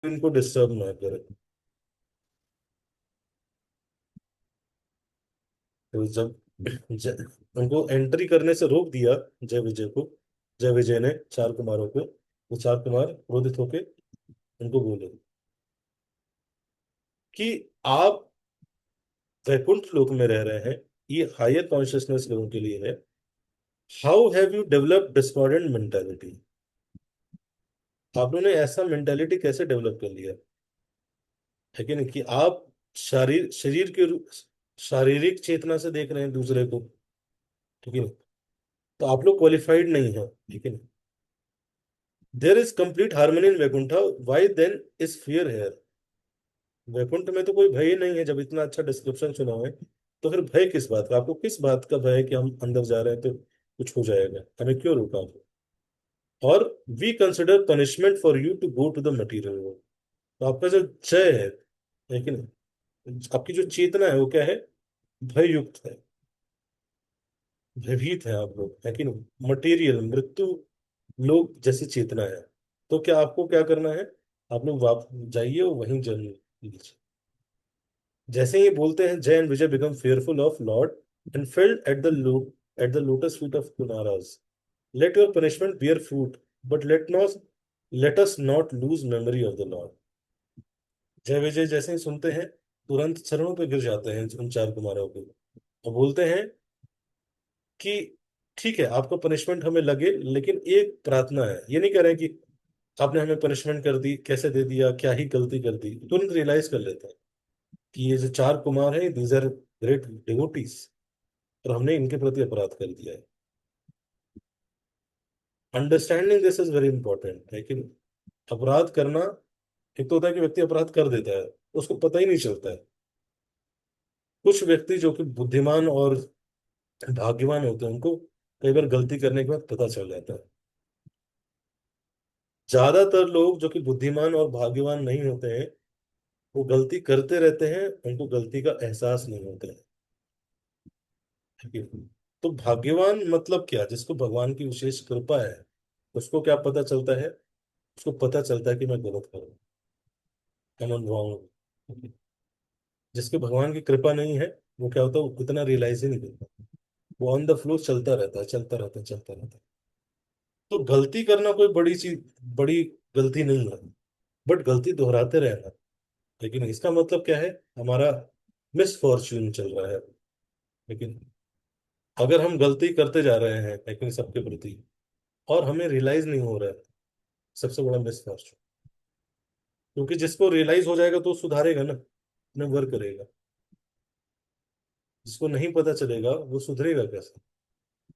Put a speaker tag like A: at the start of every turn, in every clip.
A: इनको डिस्टर्ब ना करे। तो उनको एंट्री करने से रोक दिया जय विजय को, जय विजय ने चार कुमारों को। वो चार कुमार क्रोधित होके उनको बोले कि आप वैकुंठ लोक में रह रहे हैं, ये हायर कॉन्शियसनेस लोगों के लिए है। How have you develop discordant mentality? आप लोगों ने ऐसा मेंटालिटी कैसे डेवलप कर लिया है कि नहीं, कि आप शरीर के शारीरिक चेतना से देख रहे हैं दूसरे को, ठीक है नहीं? तो आप लोग क्वालिफाइड नहीं है, ठीक है नहीं? There is complete harmony in Vaikuntha, why then is fear here? Vaikuntha में तो कोई भय ही नहीं है, जब इतना अच्छा डिस्क्रिप्शन सुना है तो फिर भय किस बात का? आपको किस बात का भय है कि हम अंदर जा रहे हैं तो कुछ हो जाएगा? हमें क्यों रोका आपको? और we consider punishment for you to go to the material world. तो आपका जो जय है, लेकिन आपकी जो चेतना है वो क्या है? भय युक्त है, भयभीत है आप लोग, है कि नहीं? मटेरियल मृत्यु लोग जैसी चेतना है। तो क्या आपको क्या करना है? आप लोग वाप जाइए और वहीं जन्म लीजिए। जैसे ही बोलते हैं, Jay and Vijay become fearful of Lord and fell at the lotus feet of Kumaras. Let your punishment bear fruit, but let us not lose memory of the Lord. Jay Vijay जैसे ही सुनते हैं, तुरंत चरणों पे गिर जाते हैं उन चार कुमारों के, और बोलते हैं कि ठीक है, आपको पनिशमेंट हमें लगे, लेकिन एक प्रार्थना है। ये नहीं कह रहे कि आपने हमें पनिशमेंट कर दी, कैसे दे दिया, क्या ही गलती कर दी। तुरंत रियलाइज कर लेते हैं कि ये जो चार कुमार हैं, दीज आर ग्रेट डिवोटीज, और हमने इनके प्रति अपराध कर दिया है। Understanding this is very important, लेकिन अपराध करना, एक तो होता है कि व्यक्ति अपराध कर देता है, उसको पता ही नहीं चलता है। कुछ व्यक्ति जो कि बुद्धिमान और भाग्यवान होते हैं, उनको कई बार गलती करने के बाद पता चल जाता है। ज्यादातर लोग जो कि बुद्धिमान और भाग्यवान नहीं होते हैं, वो गलती करते रहते हैं, उनको गलती का एहसास नहीं होता है, ठीक है? तो भाग्यवान मतलब क्या? जिसको भगवान की विशेष कृपा है, उसको क्या पता चलता है? उसको पता चलता है कि मैं गलत कर रहा हूँ, I'm on wrong। जिसके भगवान की कृपा नहीं है, वो क्या होता है, वो इतना रियलाइज ही नहीं करता। वो ऑन द फ्लो चलता रहता है, चलता रहता है, चलता रहता है। तो गलती करना कोई बड़ी चीज, बड़ी गलती नहीं है, बट गलती दोहराते रहना। लेकिन इसका मतलब क्या है? हमारा मिसफॉर्च्यून चल रहा है। लेकिन अगर हम गलती करते जा रहे हैं, लेकिन सबके प्रति, और हमें रियलाइज नहीं हो रहा है, सबसे बड़ा मिसफॉर्च्यून। क्योंकि जिसको रियलाइज हो जाएगा तो वो सुधारेगा ना, अपने वर्क करेगा। जिसको नहीं पता चलेगा वो सुधरेगा कैसे?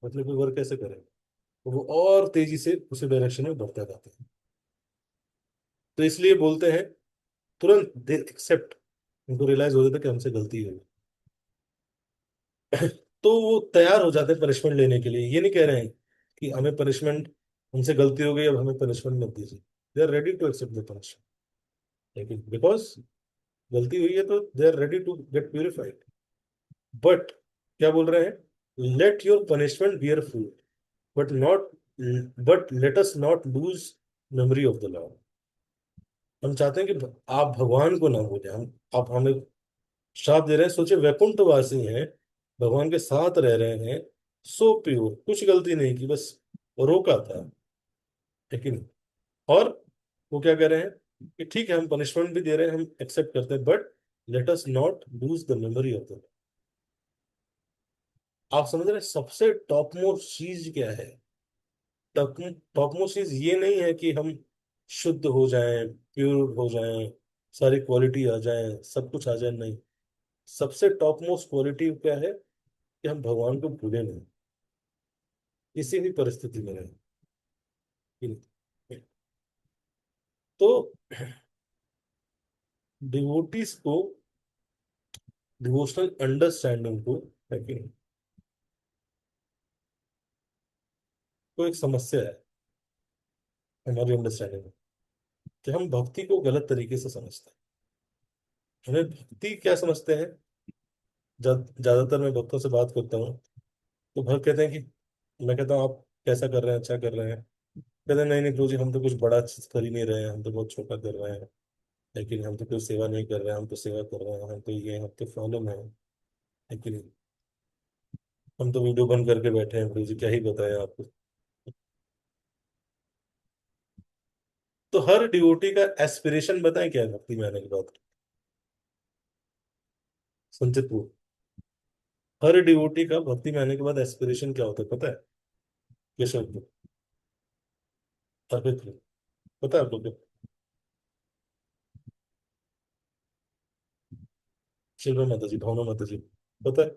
A: मतलब वो वर्क कैसे करेगा? तो वो और तेजी से उसी डायरेक्शन में बढ़ता जाता है। तो इसलिए बोलते हैं, तुरंत दे एक्सेप्ट, उनको रियलाइज हो जाता है कि हमसे गलती हुई। तो वो तैयार हो जाते हैं पनिशमेंट लेने के लिए। ये नहीं कह रहे हैं कि हमें पनिशमेंट, हमसे गलती हो गई अब हमें पनिशमेंट मत दीजिए। They are ready to accept the punishment, लेकिन बिकॉज गलती हुई है तो they are ready to get purified. But क्या बोल रहे हैं? Let your punishment bear fruit, but not but let us not lose memory of the Lord. हम चाहते हैं कि आप भगवान को ना भूलें। हम आप हमें श्राप दे रहे हैं। सोचिए, वैकुंठवासी हैं, भगवान के साथ रह रहे हैं, सो प्योर, कुछ गलती नहीं की, बस रोका था, लेकिन, और वो क्या कह रहे हैं कि ठीक है, हम पनिशमेंट भी दे रहे हैं, हम एक्सेप्ट करते हैं, but let us not lose the memory of the. आप समझ रहे हैं सबसे टॉप मोस्ट चीज क्या है? टॉप टॉप मोस्ट चीज ये नहीं है कि हम शुद्ध हो जाएं, प्योर हो जाएं, सारी क्वालिटी आ जाए, सब कुछ आ जाए, नहीं। सबसे टॉप मोस्ट क्वालिटी क्या है? कि हम भगवान को भूले नहीं, किसी भी परिस्थिति में नहीं। तो डिवोटीज को, डिवोशनल अंडरस्टैंडिंग को, है कि नहीं, तो एक समस्या है हमारी अंडरस्टैंडिंग में, कि हम भक्ति को गलत तरीके से समझते हैं। हमें भक्ति क्या समझते हैं? ज्यादातर मैं भक्तों से बात करता हूँ, तो भक्त कहते हैं कि, मैं कहता हूँ आप कैसा कर रहे हैं, अच्छा कर रहे हैं? कहते हैं नहीं नहीं प्रभु जी, हम तो कुछ बड़ा चीज कर ही नहीं रहे हैं, हम तो बहुत छोटा कर रहे हैं। लेकिन हम तो कोई सेवा नहीं कर रहे हैं, हम तो सेवा कर रहे हैं, हम तो ये, हम तो फॉलो में है। लेकिन हम तो वीडियो बंद करके बैठे हैं, गुरु जी क्या ही बताएं आपको। तो हर डिवोटी का एस्पिरेशन बताएं क्या है भक्ति में आने के बाद। संचित पूर्ण, हर डिवोटी का भक्ति में आने के बाद एस्पिरेशन क्या होता है पता है? केशव को, अर्पित को, पता है आप लोग को? शिल्पा माता जी, भावना माता जी, पता है?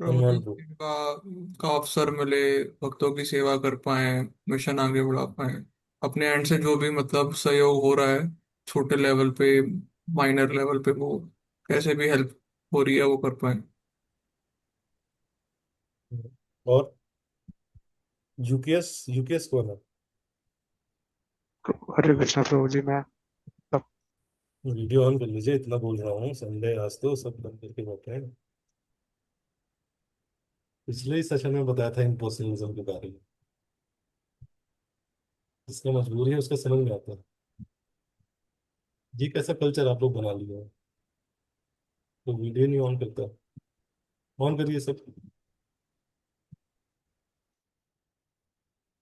B: प्रभु जी
A: हनुमान को।
B: का अवसर मिले, भक्तों की सेवा कर पाए, मिशन आगे बढ़ा पाए, अपने एंड से जो भी मतलब सहयोग हो रहा है, छोटे लेवल पे, माइनर लेवल पे, वो कैसे भी हेल्प हो रही है वो कर पाए।
A: और यूपीएस, यूपीएस कौन है?
B: हरे कृष्णा प्रभु जी। मैं सब
A: वीडियो ऑन कर लीजिए, इतना बोल रहा हूँ, संडे आज तो सब बंद करके बैठे हैं। पिछले ही सेशन में बताया था इम्पोसिबिलिज्म के बारे में। जिसका मजबूरी है उसका समझ में आता है। ये कैसा कल्चर आप लोग बना लिया है? तो वीडियो नहीं ऑन करता, ऑन करिए सब।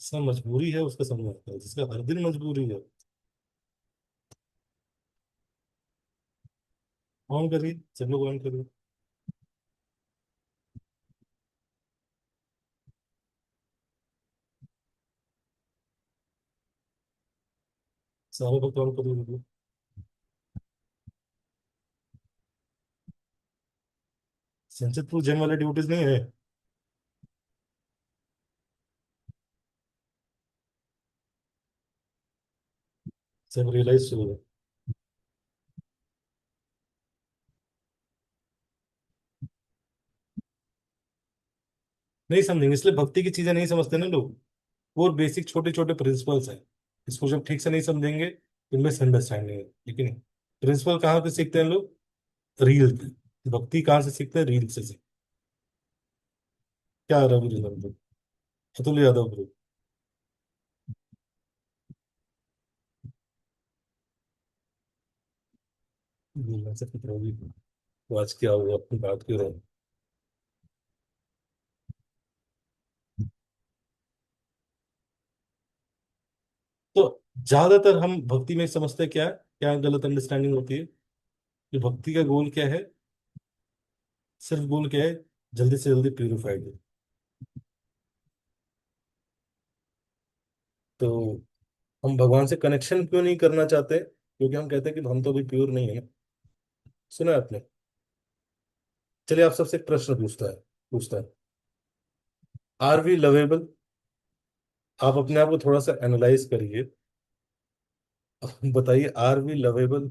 A: जिसका मजबूरी है उसका समझ में आता है, जिसका हर दिन मजबूरी है। ऑन करिए, सब लोग ऑन करिए। सारे वक्त ऑन करिए वीडियो। संचितपुर जिम वाले ड्यूटीज नहीं है? सब रियलाइज शुरू है। नहीं समझेंगे, इसलिए भक्ति की चीजें नहीं समझते ना लोग। वो बेसिक छोटे छोटे प्रिंसिपल्स हैं। इसको जब ठीक से नहीं समझेंगे तो मिसअंडरस्टैंडिंग है, लेकिन प्रिंसिपल कहाँ पे सीखते हैं लोग? रील पे। भक्ति कहाँ से सीखते हैं? रील से सीखते। क्या रवि रिजल्ट? अतुल यादव ग्रुप। बोलना से फिक्र होगी। तो आज क्या हुआ, अपनी बात क्यों रहे? तो ज्यादातर हम भक्ति में समझते हैं क्या, क्या गलत अंडरस्टैंडिंग होती है कि भक्ति का गोल क्या है? सिर्फ गोल क्या है? जल्दी से जल्दी प्यूरिफाइड हो। तो हम भगवान से कनेक्शन क्यों नहीं करना चाहते? क्योंकि हम कहते हैं कि हम तो अभी प्योर नहीं है। सुना है आपने? चलिए आप सबसे एक प्रश्न पूछता है, आर वी लवेबल? आप अपने आप को थोड़ा सा एनालाइज करिए। बताइए, आर वी लवेबल?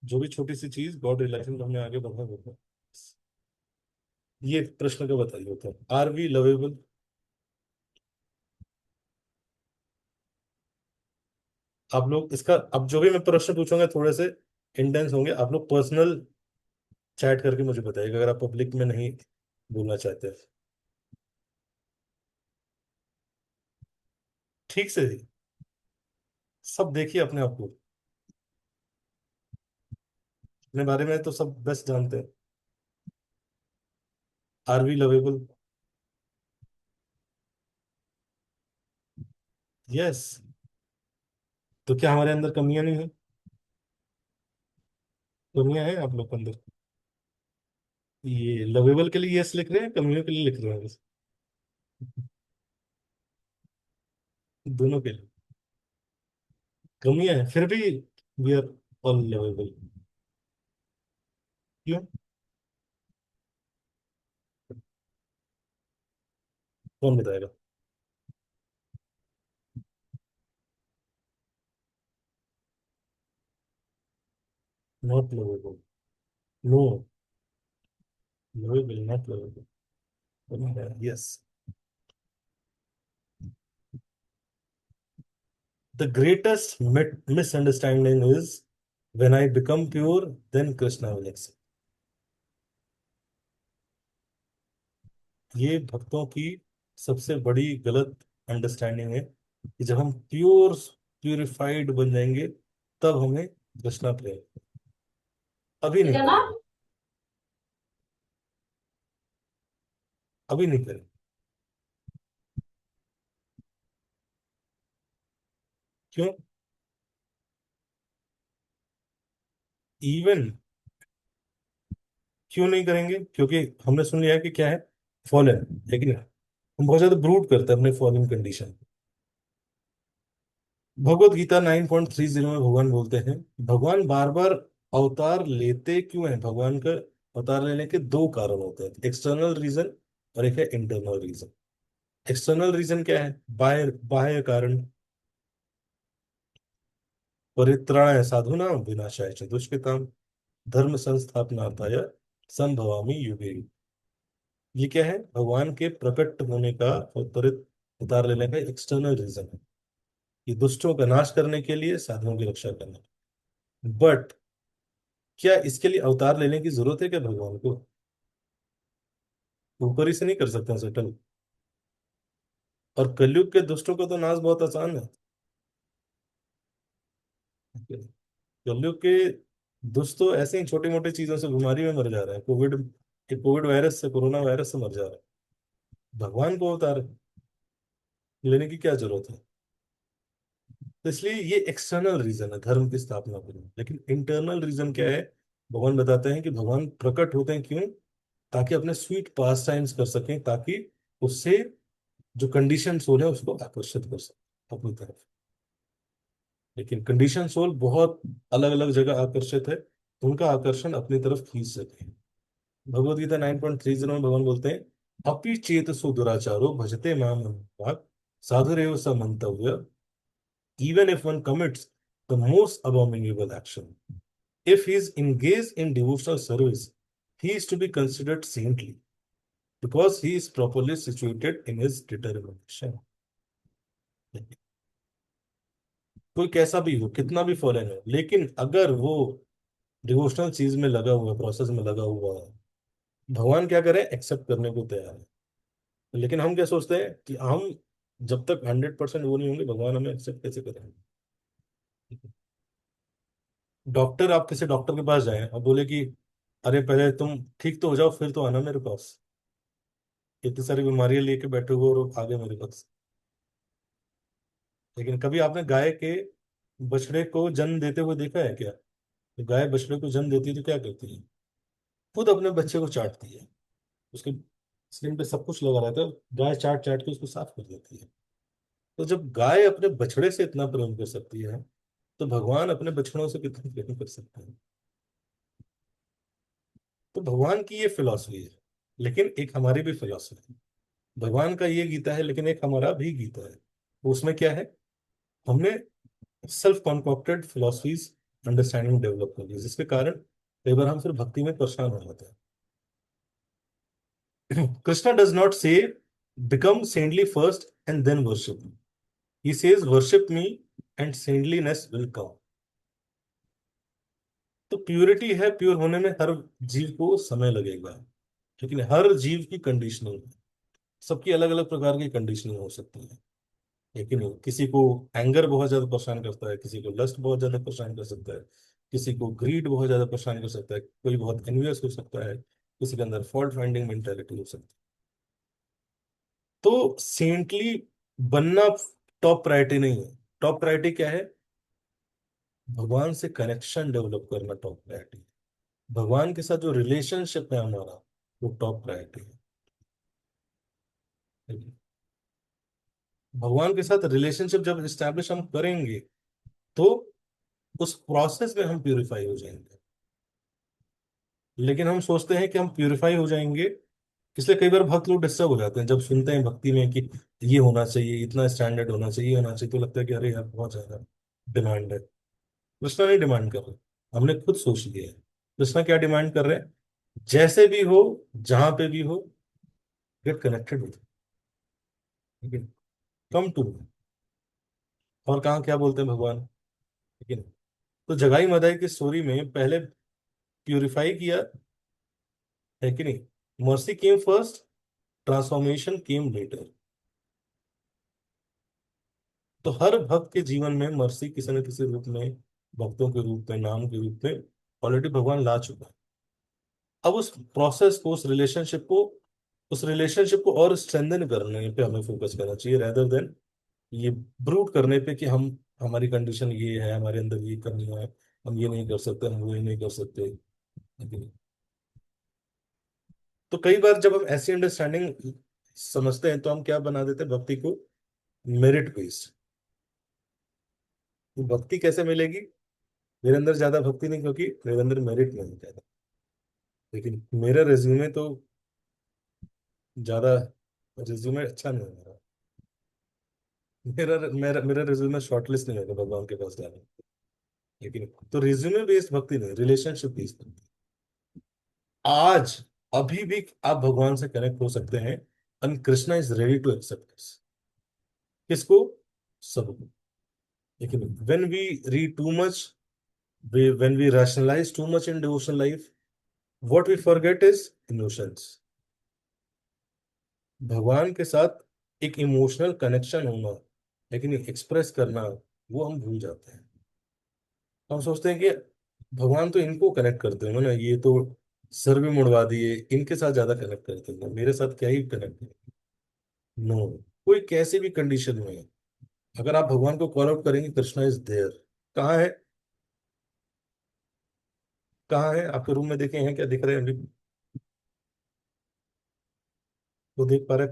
A: जो भी छोटी सी चीज गॉड रिलेशन को हमने आगे बढ़ा होता है। ये प्रश्न का बताइए होता है, आर वी लवेबल? आप लोग इसका, अब जो भी मैं प्रश्न पूछूंगा थोड़े से इंटेंस होंगे, आप लोग पर्सनल चैट करके मुझे बताइएगा अगर आप पब्लिक में नहीं बोलना चाहते। ठीक से ही सब देखिए अपने आप को। अपने बारे में तो सब बेस्ट जानते हैं। Are we lovable? यस। तो क्या हमारे अंदर कमियां नहीं है? कमियां हैं आप लोग के अंदर। ये लवेबल के लिए यस लिख रहे हैं, कमियों के लिए लिख रहे हैं बस? दोनों के लिए कमियां हैं फिर भी वी आर ऑल लवेबल। क्यों? कौन बताएगा? Not lovable? No, lovable not lovable, yes. The greatest misunderstanding is when I become pure then Krishna will accept. ये भक्तों की सबसे बड़ी गलत अंडरस्टैंडिंग है कि जब हम प्यूरिफाइड बन जाएंगे तब हमें कृष्णा प्रेम। अभी नहीं करेंगे। अभी नहीं करेंगे। क्यों? इवन क्यों नहीं करेंगे? क्योंकि हमने सुन लिया कि क्या है, फॉलन है कि नहीं। हम बहुत ज्यादा ब्रूड करते हैं अपने फॉलन कंडीशन। भगवत गीता 9.30 में भगवान बोलते हैं, भगवान बार बार अवतार लेते क्यों हैं? भगवान का अवतार लेने के दो कारण होते हैं, एक्सटर्नल रीजन और एक है इंटरनल रीजन। एक्सटर्नल रीजन क्या है? बाह्य बाह्य कारण। परित्राणाय साधूनां विनाशाय च दुष्कृताम् धर्म संस्थापनार्थाय संभवामि युगे युगे। ये क्या है? भगवान के प्रकट होने का और त्वरित उतार लेने का एक्सटर्नल रीजन है। ये दुष्टों का नाश करने के लिए, साधुओं की रक्षा करने। बट क्या इसके लिए अवतार लेने की जरूरत है क्या भगवान को? ऊपर ही से नहीं कर सकते सेटल। और कलयुग के दुष्टों का तो नाश बहुत आसान है। कलयुग के दुष्ट तो ऐसे ही छोटी मोटी चीजों से, बीमारी में मर जा रहे हैं। कोविड वायरस से, कोरोना वायरस से मर जा रहे हैं। भगवान को अवतार लेने की क्या जरूरत है? तो इसलिए ये एक्सटर्नल रीजन है धर्म की स्थापना के लिए। लेकिन इंटरनल रीजन क्या है? भगवान बताते हैं कि भगवान प्रकट होते हैं क्यों? ताकि अपने स्वीट पास टाइम्स कर सकें, ताकि उससे जो कंडीशन सोल है उसको आकर्षित कर सकें अपनी तरफ। लेकिन कंडीशन सोल बहुत अलग अलग जगह आकर्षित है, उनका आकर्षण अपनी तरफ खींच सके। भगवत गीता 9.30 में भगवान बोलते हैं, अपि चेत सो दुराचारो भजते माम साधुरेव स मंतव्य, even if one commits the most abominable action. If he is engaged in devotional service, he is to be considered saintly because he is properly situated in his determination. कोई कैसा भी हो, कितना भी फॉरेन हो, लेकिन अगर वो डिवोशनल चीज में लगा हुआ है, प्रोसेस में लगा हुआ है, भगवान क्या करे? एक्सेप्ट करने को तैयार है। लेकिन हम क्या सोचते हैं कि हम जब तक 100% वो नहीं होंगे, भगवान हमें एक्सेप्ट कैसे करेंगे? डॉक्टर, आप किसी डॉक्टर के पास जाएं और बोले कि अरे पहले तुम ठीक तो हो जाओ फिर तो आना मेरे पास, इतनी सारी बीमारियां लेके बैठे हुए और आगे मेरे पास। लेकिन कभी आपने गाय के बछड़े को जन्म देते हुए देखा है क्या? तो गाय बछड़े को जन्म देती है तो क्या करती है? खुद अपने बच्चे को चाटती है। उसके स्किन पे सब कुछ लगा रहता है, गाय चाट चाट के उसको साफ कर देती है। तो जब गाय अपने बछड़े से इतना प्रेम कर सकती है, तो भगवान अपने बछड़ों से कितना प्रेम कर सकते हैं? तो भगवान की ये फिलॉसफी है। लेकिन एक हमारी भी फिलॉसफी है। भगवान का ये गीता है, लेकिन एक हमारा भी गीता है। उसमें क्या है? हमने self concocted philosophies, understanding develop कर ली, जिसके कारण कई बार हम फिर भक्ति में परेशान हो जाते हैं। Krishna does not say become saintly first and then worship me, he says worship me and saintliness will come. तो प्योरिटी है, प्योर होने में हर जीव को समय लगेगा। लेकिन हर जीव की कंडीशनिंग है, सबकी अलग अलग प्रकार की कंडीशनिंग हो सकती है। लेकिन किसी को एंगर बहुत ज्यादा परेशान करता है, किसी को लस्ट बहुत ज्यादा परेशान कर सकता है, किसी को ग्रीड बहुत ज्यादा परेशान कर सकता है, कोई बहुत एनवियस हो सकता है, किसी के अंदर फॉल्ट फाइंडिंग मेंटेलिटी हो सकती है। तो सेंटली बनना टॉप प्रायोरिटी नहीं है। टॉप प्रायोरिटी क्या है? भगवान से कनेक्शन डेवलप करना टॉप प्रायोरिटी है। भगवान के साथ जो रिलेशनशिप है हमारा, वो टॉप प्रायोरिटी है। भगवान के साथ रिलेशनशिप जब इस्टेब्लिश हम करेंगे, तो उस प्रोसेस में हम प्यूरिफाई हो जाएंगे। लेकिन हम सोचते हैं कि हम प्यूरिफाई हो जाएंगे, इसलिए कई बार भक्त लोग डिस्टर्ब हो जाते हैं जब सुनते हैं भक्ति में कि ये होना चाहिए, इतना स्टैंडर्ड होना चाहिए, ये होना चाहिए, तो लगता है कि अरे यार बहुत ज्यादा डिमांड है। कृष्णा नहीं डिमांड कर रहे, हमने खुद सोच लिया है। कृष्णा क्या डिमांड कर रहे हैं? जैसे भी हो, जहां पे भी हो, get connected with, come to. और कहाँ क्या बोलते हैं भगवान? ठीक है। तो जगाई मदाई की स्टोरी में पहले प्यूरिफाई किया, है कि नहीं? Mercy came first, transformation came later. तो हर भक्त के जीवन में मर्सी किसी न किसी रूप में, भक्तों के रूप में, नाम के रूप में ऑलरेडी भगवान ला चुका है। अब उस प्रोसेस को, उस रिलेशनशिप को और स्ट्रेंथन करने पे हमें फोकस करना चाहिए, रेदर देन ये ब्रूट करने पे कि हम, हमारी कंडीशन ये है, हमारे अंदर ये कमी है, हम ये नहीं कर सकते, हम वो ये नहीं कर सकते। लेकिन तो कई बार जब हम ऐसी अंडरस्टैंडिंग समझते हैं तो हम क्या बना देते हैं भक्ति को, मेरिट बेस्ड। भक्ति कैसे मिलेगी? मेरे अंदर ज्यादा भक्ति नहीं क्योंकि मेरे अंदर मेरिट नहीं है ज्यादा, लेकिन मेरा रिज्यूमे तो ज्यादा, रिज्यूमे अच्छा नहीं है मेरा। मेरा मेरा मेरा रिज्यूमे शॉर्टलिस्ट नहीं होगा भगवान के पास जाने, लेकिन तो रिज्यूमे बेस्ड भक्ति नहीं, रिलेशनशिप बेस्ड भक्ति। आज, अभी भी आप भगवान से कनेक्ट हो सकते हैं, and Krishna is ready to accept this. किसको? सबको। लेकिन when we read too much, when we rationalize too much in devotional life, what we forget is emotions। भगवान के साथ एक इमोशनल कनेक्शन होना, लेकिन एक्सप्रेस करना, वो हम भूल जाते हैं। हम सोचते हैं कि भगवान तो इनको कनेक्ट करते हैं ना, ये तो सर भी मुड़वा दिए, इनके साथ ज्यादा कनेक्ट करते हैं, मेरे साथ क्या ही कनेक्ट है। नो, कोई कैसे भी कंडीशन में है, अगर आप भगवान को कॉल आउट करेंगे, कृष्णा इज देयर। कहाँ है? कहाँ है? आपके रूम में देखे हैं क्या? दिख रहे हैं अभी? वो देख पा रहे?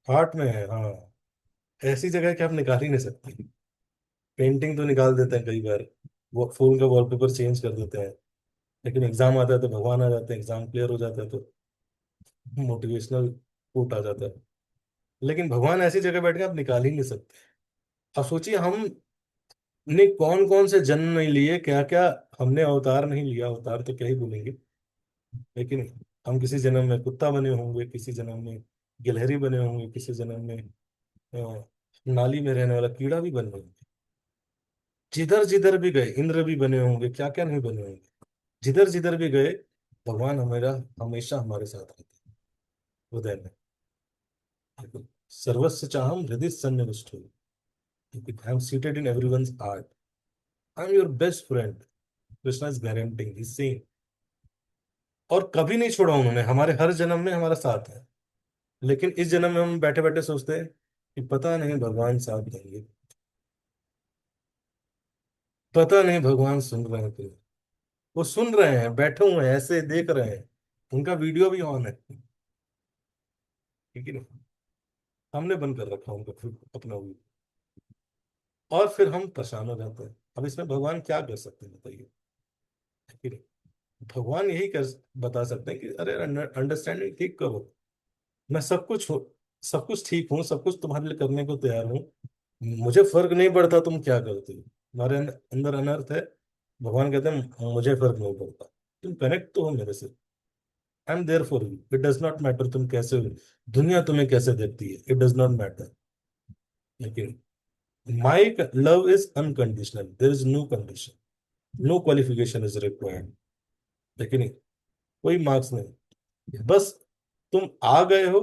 A: हार्ट में है, हाँ। ऐसी जगह है कि आप निकाल ही नहीं सकते। पेंटिंग तो निकाल देते हैं कई बार, वो फूल का वॉलपेपर चेंज कर देते हैं, लेकिन एग्जाम आता है तो भगवान आ जाते हैं, एग्जाम क्लियर हो जाता है तो मोटिवेशनल कोट आ जाता है। लेकिन भगवान ऐसी जगह बैठ के आप निकाल ही नहीं सकते। अब सोचिए, हमने कौन कौन से जन्म नहीं लिए, क्या क्या हमने अवतार नहीं लिया, अवतार तो क्या ही बोलेंगे, लेकिन हम किसी जन्म में कुत्ता बने होंगे, किसी जन्म में गिलहरी बने होंगे, किसी जन्म में नाली में रहने वाला कीड़ा भी बने होंगे। जिधर जिधर भी गए, इंद्र भी बने होंगे, क्या क्या नहीं बने होंगे। जिधर जिधर भी गए, भगवान हमारा हमेशा हमारे साथ रहते हैं, हृदय में। सर्वस्व चाहम हृदय सन्निविष्ट हो, I am seated in everyone's heart, I am your best friend, Krishna is guaranteeing, is saying. और कभी नहीं छोड़ा उन्होंने, हमारे हर जन्म में हमारा साथ है। लेकिन इस जन्म में हम बैठे बैठे सोचते हैं कि पता नहीं भगवान साथ देंगे, पता नहीं भगवान सुन रहे हैं कि नहीं। वो सुन रहे हैं, बैठे हुए हैं, ऐसे देख रहे हैं, उनका वीडियो भी ऑन है, ठीक है ना? हमने बंद कर रखा उनका फिर अपना वीडियो, और फिर हम परेशान हो जाते हैं। अब इसमें भगवान क्या कर सकते हैं बताइए, है कि नहीं? भगवान यही कर बता सकते हैं कि अरे अंडरस्टैंडिंग ठीक करो, मैं सब कुछ ठीक हूँ, सब कुछ तुम्हारे लिए करने को तैयार हूँ, मुझे फर्क नहीं पड़ता तुम क्या करते हो, तुम्हारे अंदर अनर्थ है। भगवान कहते हैं मुझे फर्क नहीं पड़ता, तुम कनेक्ट तो हो मेरे से, I am there for you, it does not matter तुम कैसे हो, दुनिया तुम्हें कैसे देखती है, इट डज नॉट मैटर। लेकिन my love is unconditional, there is no condition, no qualification is required. लेकिन कोई मार्क्स नहीं, बस तुम आ गए हो,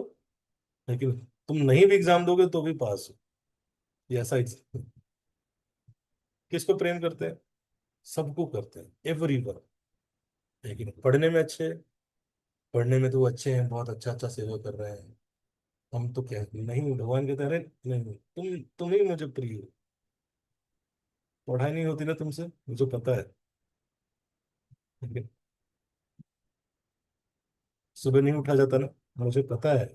A: लेकिन तुम नहीं भी एग्जाम दोगे तो भी पास हो, ये ऐसा एग्जाम। किसको प्रेम करते हैं? सबको करते हैं, एवरीवन। लेकिन पढ़ने में अच्छे, पढ़ने में तो वो अच्छे हैं, बहुत अच्छा अच्छा सेवा कर रहे हैं, हम तो क्या नहीं, भगवान कहते हैं अरे नहीं, तुम ही मुझे प्रिय हो। पढ़ाई नहीं होती ना तुमसे, मुझे पता है, लेकिन सुबह नहीं उठा जाता ना, मुझे पता है।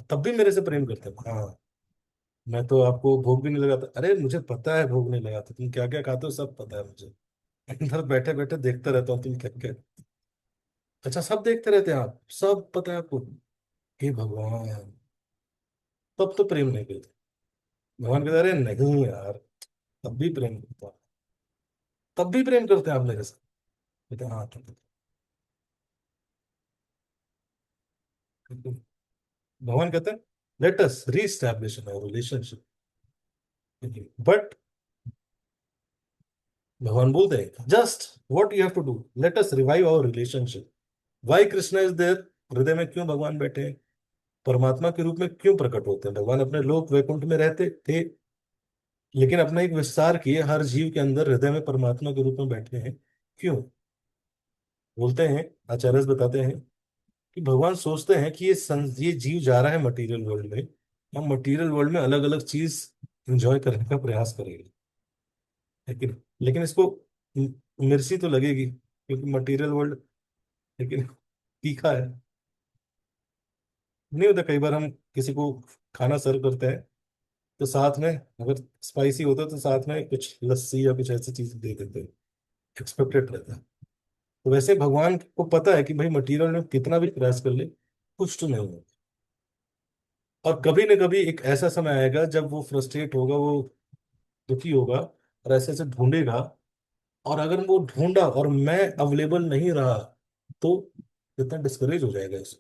A: तब भी मेरे से प्रेम करते हैं, हाँ। मैं तो आपको भोग भी नहीं लगाता, अरे मुझे पता है भोग नहीं लगाता, तुम क्या क्या खाते हो सब पता है मुझे। अंदर बैठे बैठे देखता रहता हूँ तुम क्या क्या। अच्छा, सब देखते रहते हैं आप, सब पता है आपको? हे भगवान, तब तो प्रेम नहीं करते। भगवान कहते अरे नहीं यार, तब भी प्रेम करता हूँ, तब भी प्रेम करते हैं आप मेरे से। कहते हैं, हाँ तब भी। भगवान कहते हैं let us reestablish our relationship, but भगवान बोलते हैं just what you have to do, let us revive our relationship. Why Krishna is there, हृदय में क्यों भगवान बैठे हैं, परमात्मा के रूप में क्यों प्रकट होते हैं। भगवान अपने लोक वैकुंठ में रहते थे, लेकिन अपना एक विस्तार किए हर जीव के अंदर हृदय में परमात्मा के रूप में बैठे हैं। क्यों बोलते हैं, आचार्य बताते हैं कि भगवान सोचते हैं कि ये जीव जा रहा है मटेरियल वर्ल्ड में, हम मटेरियल वर्ल्ड में अलग अलग चीज एंजॉय करने का प्रयास करेंगे, लेकिन लेकिन इसको मिर्ची तो लगेगी क्योंकि मटेरियल वर्ल्ड, लेकिन तीखा है। नहीं होता कई बार हम किसी को खाना सर्व करते हैं तो साथ में अगर स्पाइसी होता है तो साथ में कुछ लस्सी या कुछ ऐसी चीज दे देते हैं, एक्सपेक्टेड रहता है। तो वैसे भगवान को पता है कि भाई मटेरियल में कितना भी प्रयास कर ले कुछ तो नहीं होगा, और कभी न कभी एक ऐसा समय आएगा जब वो फ्रस्ट्रेट होगा, वो दुखी होगा और ऐसे ऐसे ढूंढेगा, और अगर वो ढूंढा और मैं अवेलेबल नहीं रहा तो कितना डिस्करेज हो जाएगा इसे।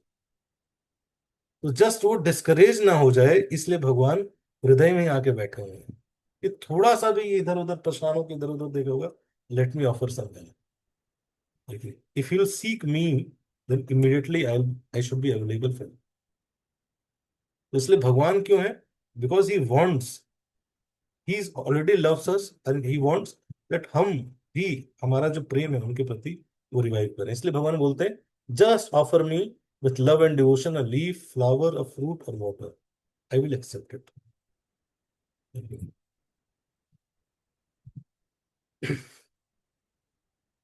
A: तो जस्ट वो डिस्करेज ना हो जाए इसलिए भगवान हृदय में ही आके बैठे हुए हैं कि थोड़ा सा भी इधर उधर परेशान हो के इधर उधर देखा होगा, let me offer something, if you seek me then immediately I should be available for. तो इसलिए भगवान क्यों है, because he wants, he is already loves us and he wants that हम भी, हमारा जो प्रेम है उनके प्रति वो रिवाइव करें। इसलिए भगवान बोलते हैं just offer me with love and devotion a leaf flower a fruit और water, I will accept it.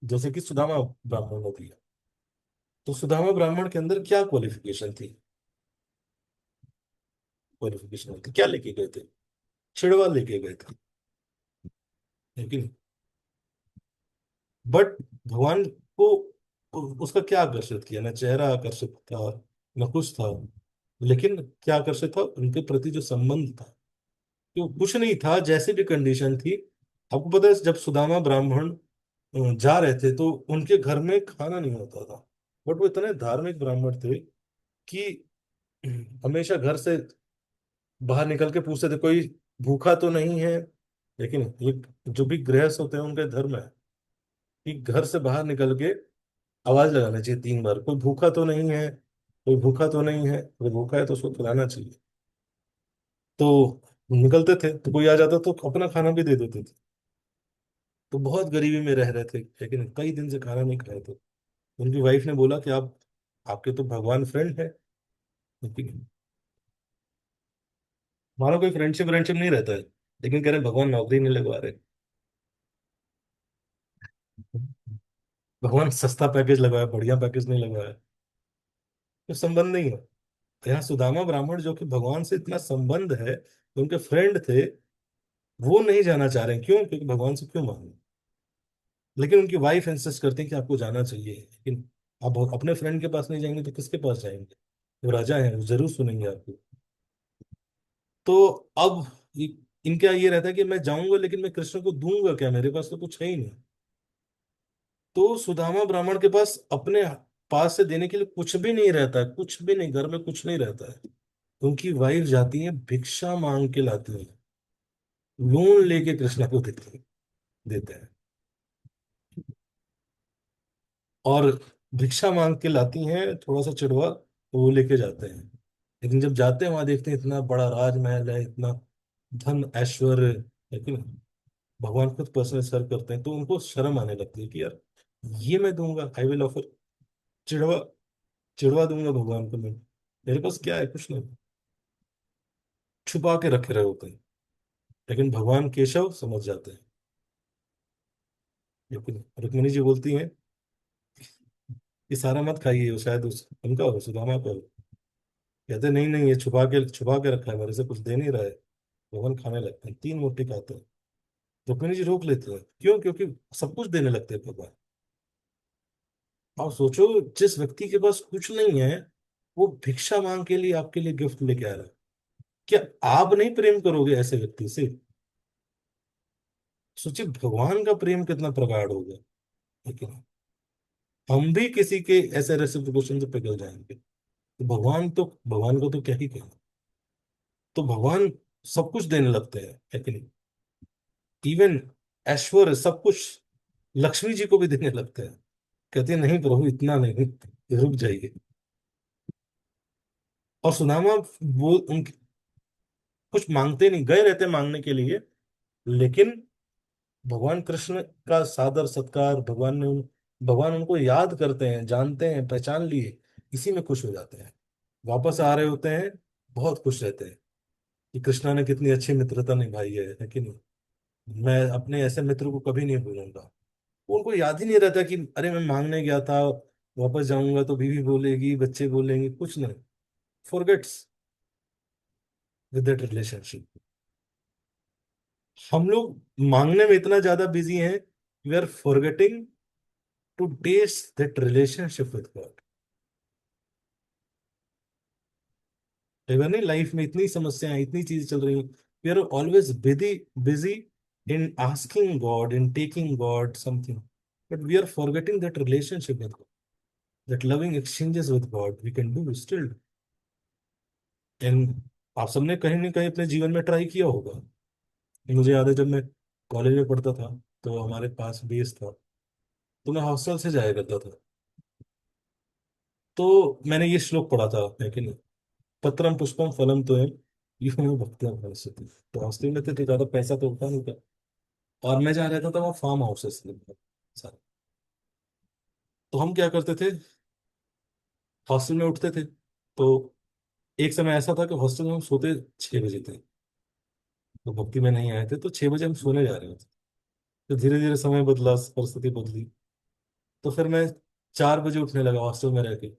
A: जैसे कि सुदामा ब्राह्मण ने दिया, तो सुदामा ब्राह्मण के अंदर क्या क्वालिफिकेशन थी, क्वालिफिकेशन थी क्या लेके गए थे, चिड़वा लेके गए थे, लेकिन बट भगवान को उसका क्या आकर्षित किया, ना चेहरा आकर्षित था न कुछ था, लेकिन क्या आकर्षित था उनके प्रति जो संबंध था, जो कुछ नहीं था जैसी भी कंडीशन थी। आपको पता है जब सुदामा ब्राह्मण जा रहे थे तो उनके घर में खाना नहीं होता था, बट वो इतने धार्मिक ब्राह्मण थे कि हमेशा घर से बाहर निकल के पूछते थे कोई भूखा तो नहीं है। लेकिन ये जो भी गृहस्थ होते हैं उनका धर्म है कि घर से बाहर निकल के आवाज लगाना चाहिए 3 बार, कोई भूखा तो नहीं है, कोई भूखा तो नहीं है, कोई भूखा है तो उसको खिलाना चाहिए। तो निकलते थे तो कोई आ जाता तो अपना खाना भी दे देते थे। तो बहुत गरीबी में रह रहे थे लेकिन कई दिन से खाना नहीं खाए थे। उनकी वाइफ ने बोला कि आप, आपके तो भगवान फ्रेंड है, लेकिन हमारा कोई फ्रेंडशिप फ्रेंडशिप नहीं रहता है, लेकिन कह रहे भगवान नौकरी नहीं लगवा रहे, भगवान सस्ता पैकेज लगवाया बढ़िया पैकेज नहीं लगवाया, तो संबंध नहीं है। यहाँ सुदामा ब्राह्मण जो कि भगवान से इतना संबंध है, उनके फ्रेंड थे, वो नहीं जाना चाह रहे हैं। क्यों, क्योंकि भगवान से क्यों मांगे, लेकिन उनकी वाइफ इंसिस्ट करती है कि आपको जाना चाहिए, लेकिन आप अपने फ्रेंड के पास नहीं जाएंगे तो किसके पास जाएंगे, वो राजा हैं वो जरूर सुनेंगे आपको। तो अब इनका ये रहता है कि मैं जाऊंगा लेकिन मैं कृष्ण को दूंगा क्या, मेरे पास तो कुछ है ही नहीं। तो सुदामा ब्राह्मण के पास अपने पास से देने के लिए कुछ भी नहीं रहता है, कुछ भी नहीं, घर में कुछ नहीं रहता है। उनकी वाइफ जाती है भिक्षा मांग के लाती है, लोन लेके कृष्णा को देते हैं और भिक्षा मांग के लाती हैं थोड़ा सा चिड़वा, तो वो लेके जाते हैं। लेकिन जब जाते हैं वहां देखते हैं इतना बड़ा राजमहल है, इतना धन ऐश्वर्य, लेकिन भगवान खुद पर्सनल सर्व करते हैं तो उनको शर्म आने लगती है कि यार ये मैं दूंगा, आई विल ऑफर, चिड़वा, चिड़वा दूंगा भगवान को मैं, मेरे पास क्या है, कुछ नहीं, छुपा के रखे रहे होते हैं। लेकिन भगवान केशव समझ जाते हैं, लेकिन रुक्मिणी जी बोलती हैं ये सारा मत खाइए, वो शायद उनका हो, सुदामा का हो। कहते नहीं नहीं, ये छुपा के रखा है, मेरे से कुछ दे नहीं रहा है। भगवान खाने लगते हैं, 3 रोटी खाते हैं। रुक्मिणी जी रोक लेते हैं, क्यों, क्योंकि सब कुछ देने लगते हैं भगवान। आप सोचो जिस व्यक्ति के पास कुछ नहीं है वो भिक्षा मांग के लिए आपके लिए गिफ्ट लेके आ रहा है, क्या आप नहीं प्रेम करोगे ऐसे व्यक्ति से। सोचिए भगवान का प्रेम कितना प्रगाढ़ होगा, लेकिन हम भी किसी के ऐसे रेसिप्रोकेशन से पिघल जाएंगे, तो भगवान को तो क्या ही कहें। तो भगवान सब कुछ देने लगते हैं, है कि नहीं, इवन ऐश्वर्य सब कुछ, लक्ष्मी जी को भी देने लगते हैं। कहते हैं नहीं प्रभु इतना नहीं, रुक जाइए। और सुदामा वो उनके कुछ मांगते नहीं, गए रहते मांगने के लिए, लेकिन भगवान कृष्ण का सादर सत्कार, भगवान उनको याद करते हैं, जानते हैं, पहचान लिए, इसी में खुश हो जाते हैं। वापस आ रहे होते हैं, बहुत खुश रहते हैं कि कृष्णा ने कितनी अच्छी मित्रता निभाई है कि नहीं। मैं अपने ऐसे मित्र को कभी नहीं भूलूंगा। उनको याद ही नहीं रहता कि अरे मैं मांगने गया था, वापस जाऊंगा तो बीवी बोलेगी, बच्चे बोलेंगे, कुछ नहीं। Forgets with that relationship. हम लोग मांगने में इतना ज्यादा बिजी हैं, we are forgetting to taste that relationship with God. Ever नहीं, लाइफ में इतनी समस्याएं, इतनी चीजें चल रही हैं, we are always busy, busy in asking God, in taking God something, but we are forgetting that relationship with God, that loving exchanges with God we can do still. And आप सबने कहीं ना कहीं अपने जीवन में ट्राई किया होगा। मुझे याद है जब मैं कॉलेज में पढ़ता था, तो हमारे पास बेस था, तो मैं हॉस्टल से जाया करता था। तो मैंने ये श्लोक पढ़ा था, है कि नहीं, पत्रम पुष्पम फलम तो है, ये मैं भक्तियां भविष्यति। तो हॉस्टल में थे तो ज्यादा पैसा तो होता नहीं था, और मैं जहाँ रहता था वो फार्म हाउसेस थे सारे। तो हम क्या करते थे, हॉस्टल में उठते थे, तो एक समय ऐसा था कि हॉस्टल में हम सोते 6 बजे थे। तो भक्ति में नहीं आए थे, तो 6 बजे हम सोने जा रहे थे। तो धीरे धीरे समय बदला, परिस्थिति बदली, तो फिर मैं 4 बजे उठने लगा हॉस्टल में रह के।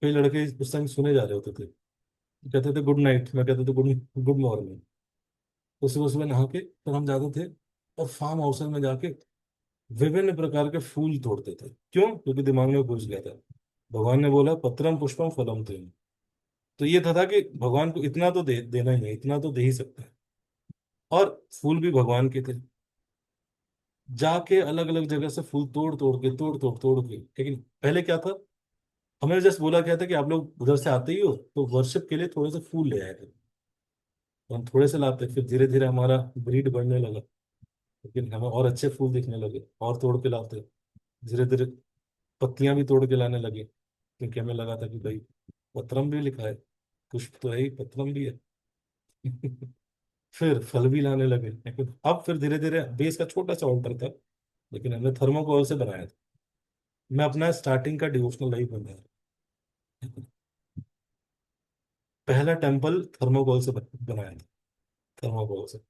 A: कई लड़के उस टाइम सोने जा रहे होते थे, कहते थे गुड नाइट, मैं कहते थे गुड गुड मॉर्निंग। तो सुबह सुबह नहा के फिर हम जाते थे, और फार्म हाउस में जाके विभिन्न प्रकार के फूल तोड़ते थे। क्यों? क्योंकि दिमाग में घुस गया था, भगवान ने बोला पत्रम पुष्पम फलम तेम। तो ये था कि भगवान को इतना तो देना ही है, इतना तो दे ही सकते हैं। और फूल भी भगवान के थे। जाके अलग अलग जगह से फूल तोड़ तोड़ के, लेकिन पहले क्या था, हमें जस्ट बोला गया था कि आप लोग उधर से आते ही हो तो वर्शिप के लिए थोड़े से फूल ले आए थे। तो हम थोड़े से लाते, फिर धीरे धीरे हमारा ब्रीड बढ़ने लगा, लेकिन हमें और अच्छे फूल दिखने लगे, और तोड़ के लाते। धीरे धीरे पत्तियां भी तोड़ के लाने लगे, क्योंकि हमें लगा था कि भाई पत्रम भी लिखा है, पुष्प तो है ही, पत्रम भी है। फिर फल भी लाने लगे, लेकिन अब फिर धीरे धीरे बेस का छोटा सा ऑल्टर था, लेकिन हमने थर्मोकोल से बनाया था। मैं अपना स्टार्टिंग का डिवोशनल लाइफ बनाया, पहला टेम्पल थर्मोकोल से बनाया था, थर्मोकोल से।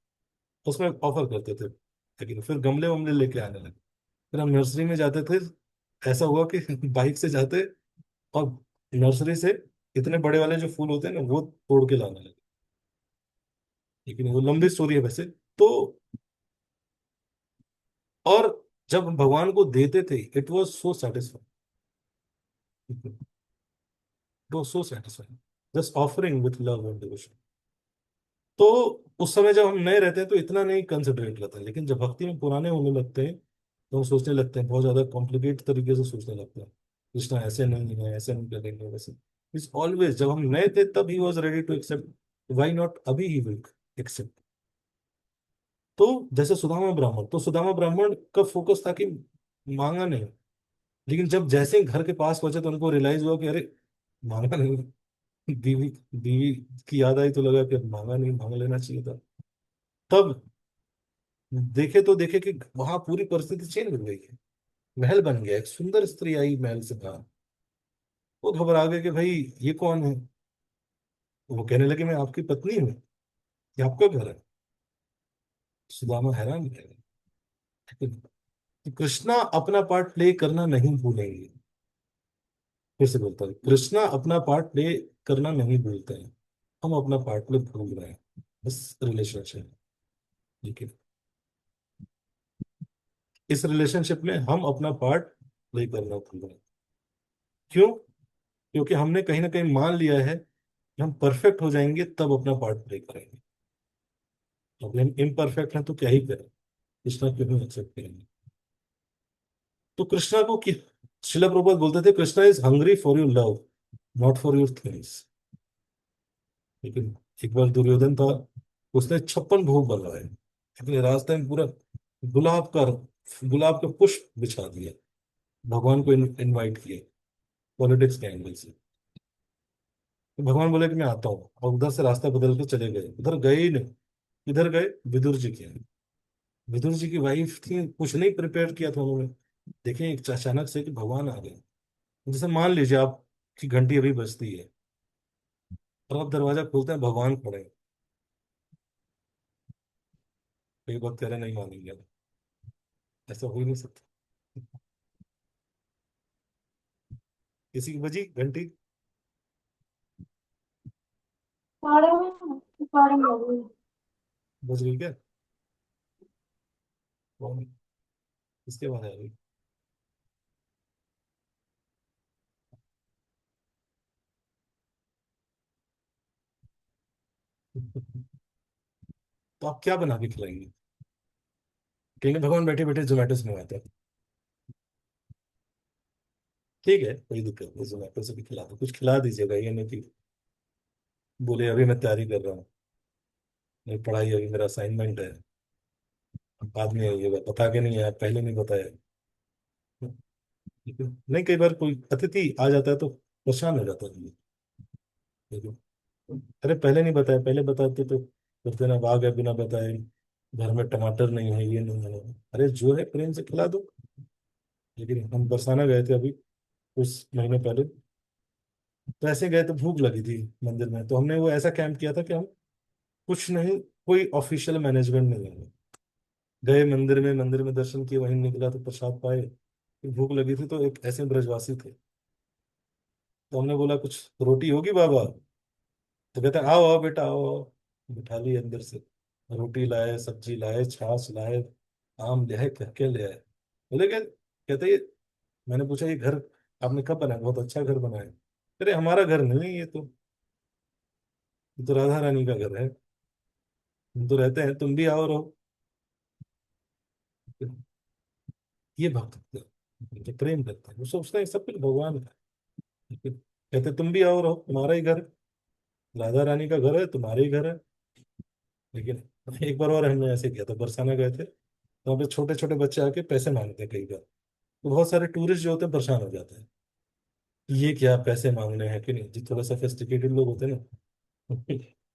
A: उसमें ऑफर करते थे, लेकिन फिर गमले वमले लेके आने लगे। फिर हम नर्सरी में जाते थे, ऐसा हुआ कि बाइक से जाते, और नर्सरी से इतने बड़े वाले जो फूल होते हैं ना वो तोड़ के लाने लगे। लेकिन वो लंबी स्टोरी है वैसे तो। और जब हम भगवान को देते थे, it was so satisfying, it was so satisfying, just offering with love and devotion. तो उस समय जब हम नए रहते हैं तो इतना नहीं कंसिडरेट करते हैं, लेकिन जब भक्ति में पुराने होने लगते हैं तो हम सोचने लगते हैं, बहुत ज्यादा कॉम्प्लिकेट तरीके से सोचने लगते हैं, कृष्णा ऐसे नहीं है, ऐसे नहीं करेंगे, वैसे। इज ऑलवेज, जब हम नए थे तब he was ready to accept, why not अभी ही विल एक्सेप्ट। तो जैसे सुदामा ब्राह्मण, तो सुदामा ब्राह्मण का फोकस था कि मांगा नहीं, लेकिन जब जैसे ही घर के पास पहुंचे तो उनको रियलाइज हुआ कि अरे मांगा नहीं। बीवी बीवी की याद आई तो लगा कि मांगा नहीं, मांग लेना चाहिए था। तब देखे तो देखे कि वहां पूरी परिस्थिति चेंज हो गई है, महल बन गया, एक सुंदर स्त्री आई महल से बाहर। वो घबरा गए कि भाई ये कौन है। वो कहने लगे मैं आपकी पत्नी हूँ, ये आपका घर है। सुदामा हैरान रह गए। लेकिन कृष्णा अपना पार्ट प्ले करना नहीं भूलेंगे। फिर से बोलता हूँ, कृष्णा अपना पार्ट प्ले करना नहीं भूलते हैं, हम अपना पार्ट प्ले भूल रहे हैं इस रिलेशनशिप। ठीक है, इस रिलेशनशिप में हम अपना पार्ट प्ले करना भूल रहे हैं। क्यों? क्योंकि हमने कहीं ना कहीं मान लिया है कि हम परफेक्ट हो जाएंगे तब अपना पार्ट प्ले करेंगे। अभी हम इम्परफेक्ट हैं तो क्या ही करें, कृष्णा क्यों नहीं एक्सेप्ट करेंगे। तो कृष्णा को कि शिला प्रभुपाद बोलते थे Krishna is hungry for your love, not for your things. लेकिन एक बार दुर्योधन था, उसने 56 भोग बनवाए, लेकिन रास्ते में पूरा गुलाब का गुलाब के पुष्प बिछा दिए, भगवान को इनवाइट किए पॉलिटिक्स के एंगल से। तो भगवान बोले कि मैं आता हूँ, और उधर से रास्ता बदल के चले गए, उधर गए ही नहीं। इधर गए विदुर जी के यहाँ। विदुर जी की वाइफ थी, कुछ नहीं प्रिपेयर किया था उन्होंने। देखें अचानक से कि भगवान आ गए। जैसे मान लीजिए आप की घंटी अभी बजती है, और आप दरवाजा खोलते हैं, भगवान खड़े हैं। कई बात कह रहे नहीं मानेंगे आप। ऐसा हो ही नहीं सकता। किसी की बजी घंटी, बज गई क्या? कौन? किसके बाद आ गई? तो आप क्या बना के खिलाएंगे? कहेंगे भगवान बैठे बैठे जोमेटो से मंगाते हैं। ठीक है, कोई दिक्कत नहीं, जोमेटो से भी खिला दो, कुछ खिला दीजिएगा, ये नहीं कि बोले अभी मैं तैयारी कर रहा हूँ, नहीं पढ़ाई, अभी मेरा असाइनमेंट है, बाद में ये बता के नहीं आया, पहले नहीं बताया। ठीक है? नहीं, कई बार कोई अतिथि आ जाता है तो परेशान हो जाता है। ठीक है? अरे पहले नहीं बताया, पहले बताते तो करते ना, आ गए बिना बताए, घर में टमाटर नहीं है, ये नहीं है। अरे जो है प्रेम से खिला दो। लेकिन हम बरसाना गए थे अभी कुछ महीने पहले, तो ऐसे गए तो भूख लगी थी मंदिर में, तो हमने वो ऐसा कैंप किया था कि हम कुछ नहीं, कोई ऑफिशियल मैनेजमेंट नहीं है, गए मंदिर में दर्शन किए, वहीं निकला तो प्रसाद पाए। फिर भूख लगी थी तो एक ऐसे ब्रजवासी थे, तो हमने बोला कुछ रोटी होगी बाबा? तो कहते हैं आओ आओ बेटा आओ आओ। बिठा लिए अंदर से, रोटी लाए, सब्जी लाए, छाछ लाए, आम ले आए, कह के ले आए। बोले क्या? कहते ये, मैंने पूछा ये घर आपने कब बनाया? बहुत अच्छा घर बनाया। अरे हमारा घर नहीं है ये तो राधा रानी का घर है, हम तो रहते हैं, तुम भी आओ रहो। ये भक्त जो प्रेम करते हैं, वो सोचते हैं सब कुछ भगवान का है। कहते तुम भी आओ रहो, तुम्हारा ही घर है, राधा रानी का घर है, तुम्हारे ही घर है। लेकिन एक बार और हमने ऐसे किया था, बरसाना गए थे, तो वहाँ पे छोटे छोटे बच्चे आके पैसे मांगते हैं कई बार, तो बहुत सारे टूरिस्ट जो होते हैं परेशान हो जाते हैं, ये क्या पैसे मांगने हैं कि नहीं, जो थोड़ा सोफिस्टिकेटेड लोग होते हैं ना,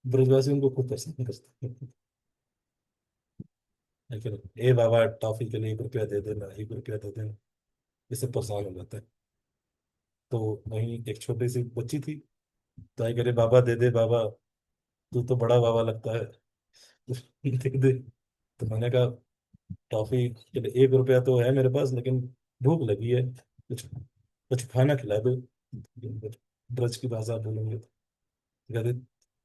A: ब्रजवासी उनको खूब पसंद करते हैं। लेकिन ए बाबा टॉफी के लिए 1 रुपया दे देना, 1 रुपया दे देना, इससे परेशान हो जाता है। तो वहीं एक छोटी सी बच्ची थी, तो आई करे बाबा दे दे बाबा, तू तो बड़ा बाबा लगता है, दे दे। तो मैंने कहा टॉफी के लिए 1 रुपया तो है मेरे पास, लेकिन भूख लगी है, कुछ कुछ खाना खिला दो। ब्रज की भाषा बोलेंगे तो कहते,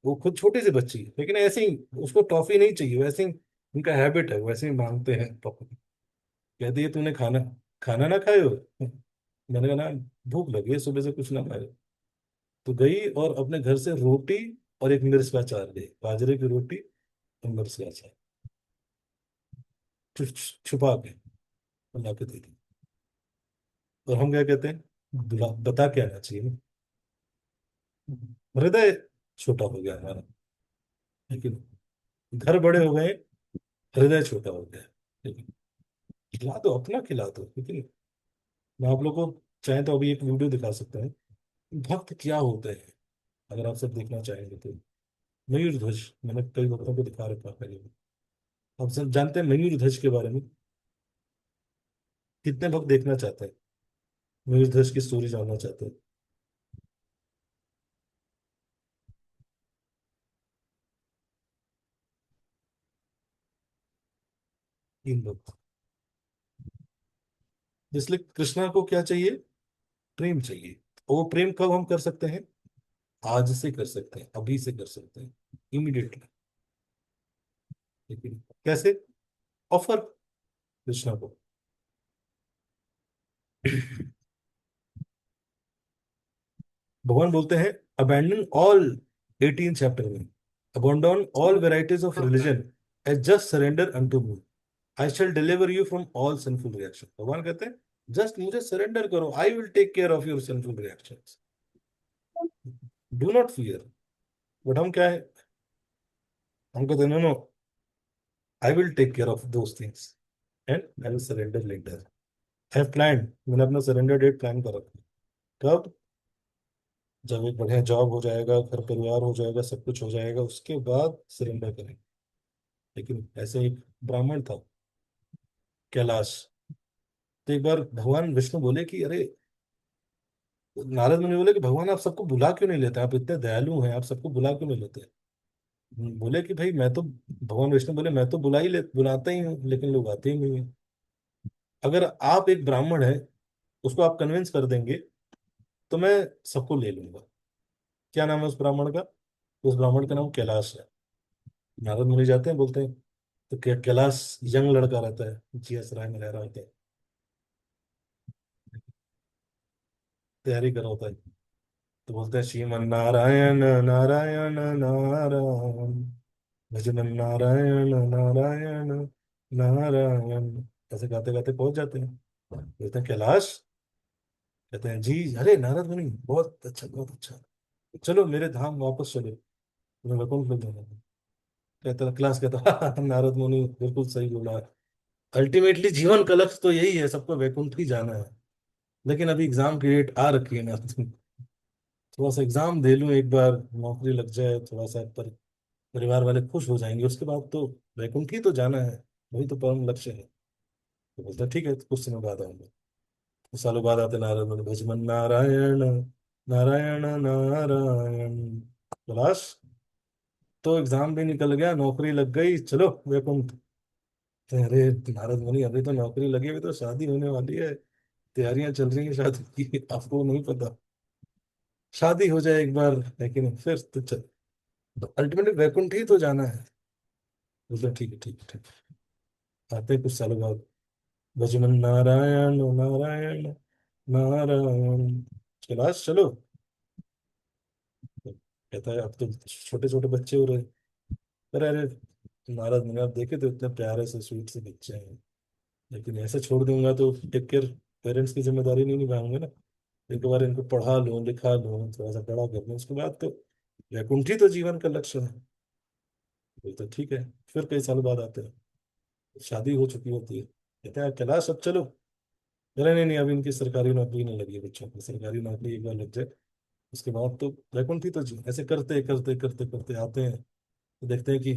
A: वो खुद छोटी सी बच्ची है, लेकिन ऐसे ही उसको टॉफी नहीं चाहिए, वैसे ही उनका हैबिट है, वैसे ही मांगते हैं टॉफी। कहती है तूने खाना खाना ना खाए हो? मैंने कहा ना, भूख लगी है, सुबह से कुछ ना खाए। तो गई और अपने घर से रोटी और एक मिर्च का अचार ले, बाजरे की रोटी और मिर्च का अचार, छुपा के बना के दे दी। और हम क्या कहते हैं, बता के आना चाहिए ना। हृदय छोटा हो गया हमारा, लेकिन घर बड़े हो गए, हृदय छोटा हो गया। लेकिन खिला दो, अपना खिला दो, लेकिन मैं आप लोग को चाहे तो अभी एक वीडियो दिखा सकता हूँ, भक्त क्या होते हैं, अगर आप सब देखना चाहेंगे तो। मयूर ध्वज मैंने कई भक्तों को दिखा रखा है पहले भी। आप सब जानते हैं मयूर ध्वज के बारे में? कितने भक्त देखना चाहते हैं, मयूर ध्वज की स्टोरी जानना चाहते हैं? 3 भक्त। इसलिए कृष्णा को क्या चाहिए? प्रेम चाहिए। और वो प्रेम कब हम कर सकते हैं? आज से कर सकते हैं, अभी से कर सकते हैं, इमीडिएटली। लेकिन कैसे? ऑफर कृष्णा को। भगवान बोलते हैं अबैंडन ऑल, 18 चैप्टर में, abandon all varieties of religion as just surrender unto me, I shall deliver you from all sinful reaction. भगवान कहते हैं जस्ट मुझे सरेंडर करो, I will take care of your sinful reactions, do not fear. But हम क्या है, हम कहते हैं no no, I will take care of those things, and I will surrender later. I have plan, मैंने अपना सरेंडर डेट प्लान कर रखा है। कब? जब एक बढ़िया जॉब हो जाएगा, घर परिवार हो जाएगा, सब कुछ हो जाएगा, उसके बाद सरेंडर करेंगे। लेकिन ऐसे एक ब्राह्मण था, कैलाश। तो एक बार भगवान विष्णु बोले कि अरे, नारद मुनि बोले कि भगवान आप सबको बुला क्यों नहीं लेते, आप इतने दयालु हैं, आप सबको बुला क्यों नहीं लेते? बोले कि भाई मैं तो, भगवान विष्णु बोले मैं तो बुलाता ही हूँ, लेकिन लोग आते ही नहीं है। अगर आप एक ब्राह्मण है, उसको आप कन्विंस कर देंगे, तो मैं सबको ले लूंगा। क्या नाम है उस ब्राह्मण का? उस ब्राह्मण का नाम कैलाश है। नारद मुनि जाते हैं, बोलते हैं, तो कैलाश यंग लड़का रहता है, जीएस राय में रह रहा होता है, तैयारी कर रहा होता है। तो बोलते हैं श्रीमन नारायण नारायण नारायण, भजन नारायण नारायण नारायण। ऐसे गाते गाते पहुंच जाते हैं। बोलते हैं कैलाश, कहते हैं जी, अरे नारद मुनि बहुत अच्छा बहुत अच्छा, चलो मेरे धाम वापस चलो, तुम्हें वैकुंठ मिल जाएगा। कहता क्लास, कहता नारद मुनि बिल्कुल सही बोला है, अल्टीमेटली जीवन का लक्ष्य तो यही है, सबको वैकुंठ ही जाना है। लेकिन अभी एग्जाम की डेट आ रखी है ना, थोड़ा सा एग्जाम दे लूं एक बार, नौकरी लग जाए, थोड़ा सा परिवार वाले खुश हो जाएंगे, उसके बाद तो वैकुंठ ही तो जाना है, वही तो परम लक्ष्य है। तो बोलता ठीक है, तो कुछ समय बाद आऊंगा। कुछ सालों बाद आते नारद मुनि, भजमन नारायण नारायण नारायण। लाश, तो एग्जाम भी निकल गया, नौकरी लग गई, चलो वैकुंठ। अरे नारद मुनि, अभी तो नौकरी लगी, अभी तो शादी होने वाली है, तैयारियां चल रही हैं शादी की, आपको नहीं पता? शादी हो जाए एक बार, लेकिन फिर तो चल, तो अल्टीमेटली वैकुंठ ही तो जाना है। बोलते ठीक है ठीक है ठीक है। आते हैं कुछ सालों बाद, भजमन नारायण नारायण नारायण, कैलाश चलो। कहता है अब तो छोटे छोटे बच्चे हो रहे। अरे अरे, नारद मुनि आप देखे तो इतने प्यारे से स्वीट से बच्चे हैं, लेकिन ऐसे छोड़ दूंगा तो टेक केयर, पेरेंट्स की जिम्मेदारी नहीं निभाऊंगे ना। एक बार इनको पढ़ा लूं लिखा लूं, थोड़ा सा बड़ा कर लूं, उसके बाद तो वैकुंठ ही तो जीवन का लक्ष्य है। तो ठीक है। फिर कई सालों बाद आते हैं, शादी हो चुकी होती है, कहते हैं कैलाश अब चलो। अरे नहीं नहीं, अभी इनकी सरकारी नौकरी नहीं लगी है, बच्चों की सरकारी नौकरी एक बार लग जाए, उसके बाद तो वैकुंठ ही तो ऐसे करते करते करते करते आते हैं, तो देखते हैं कि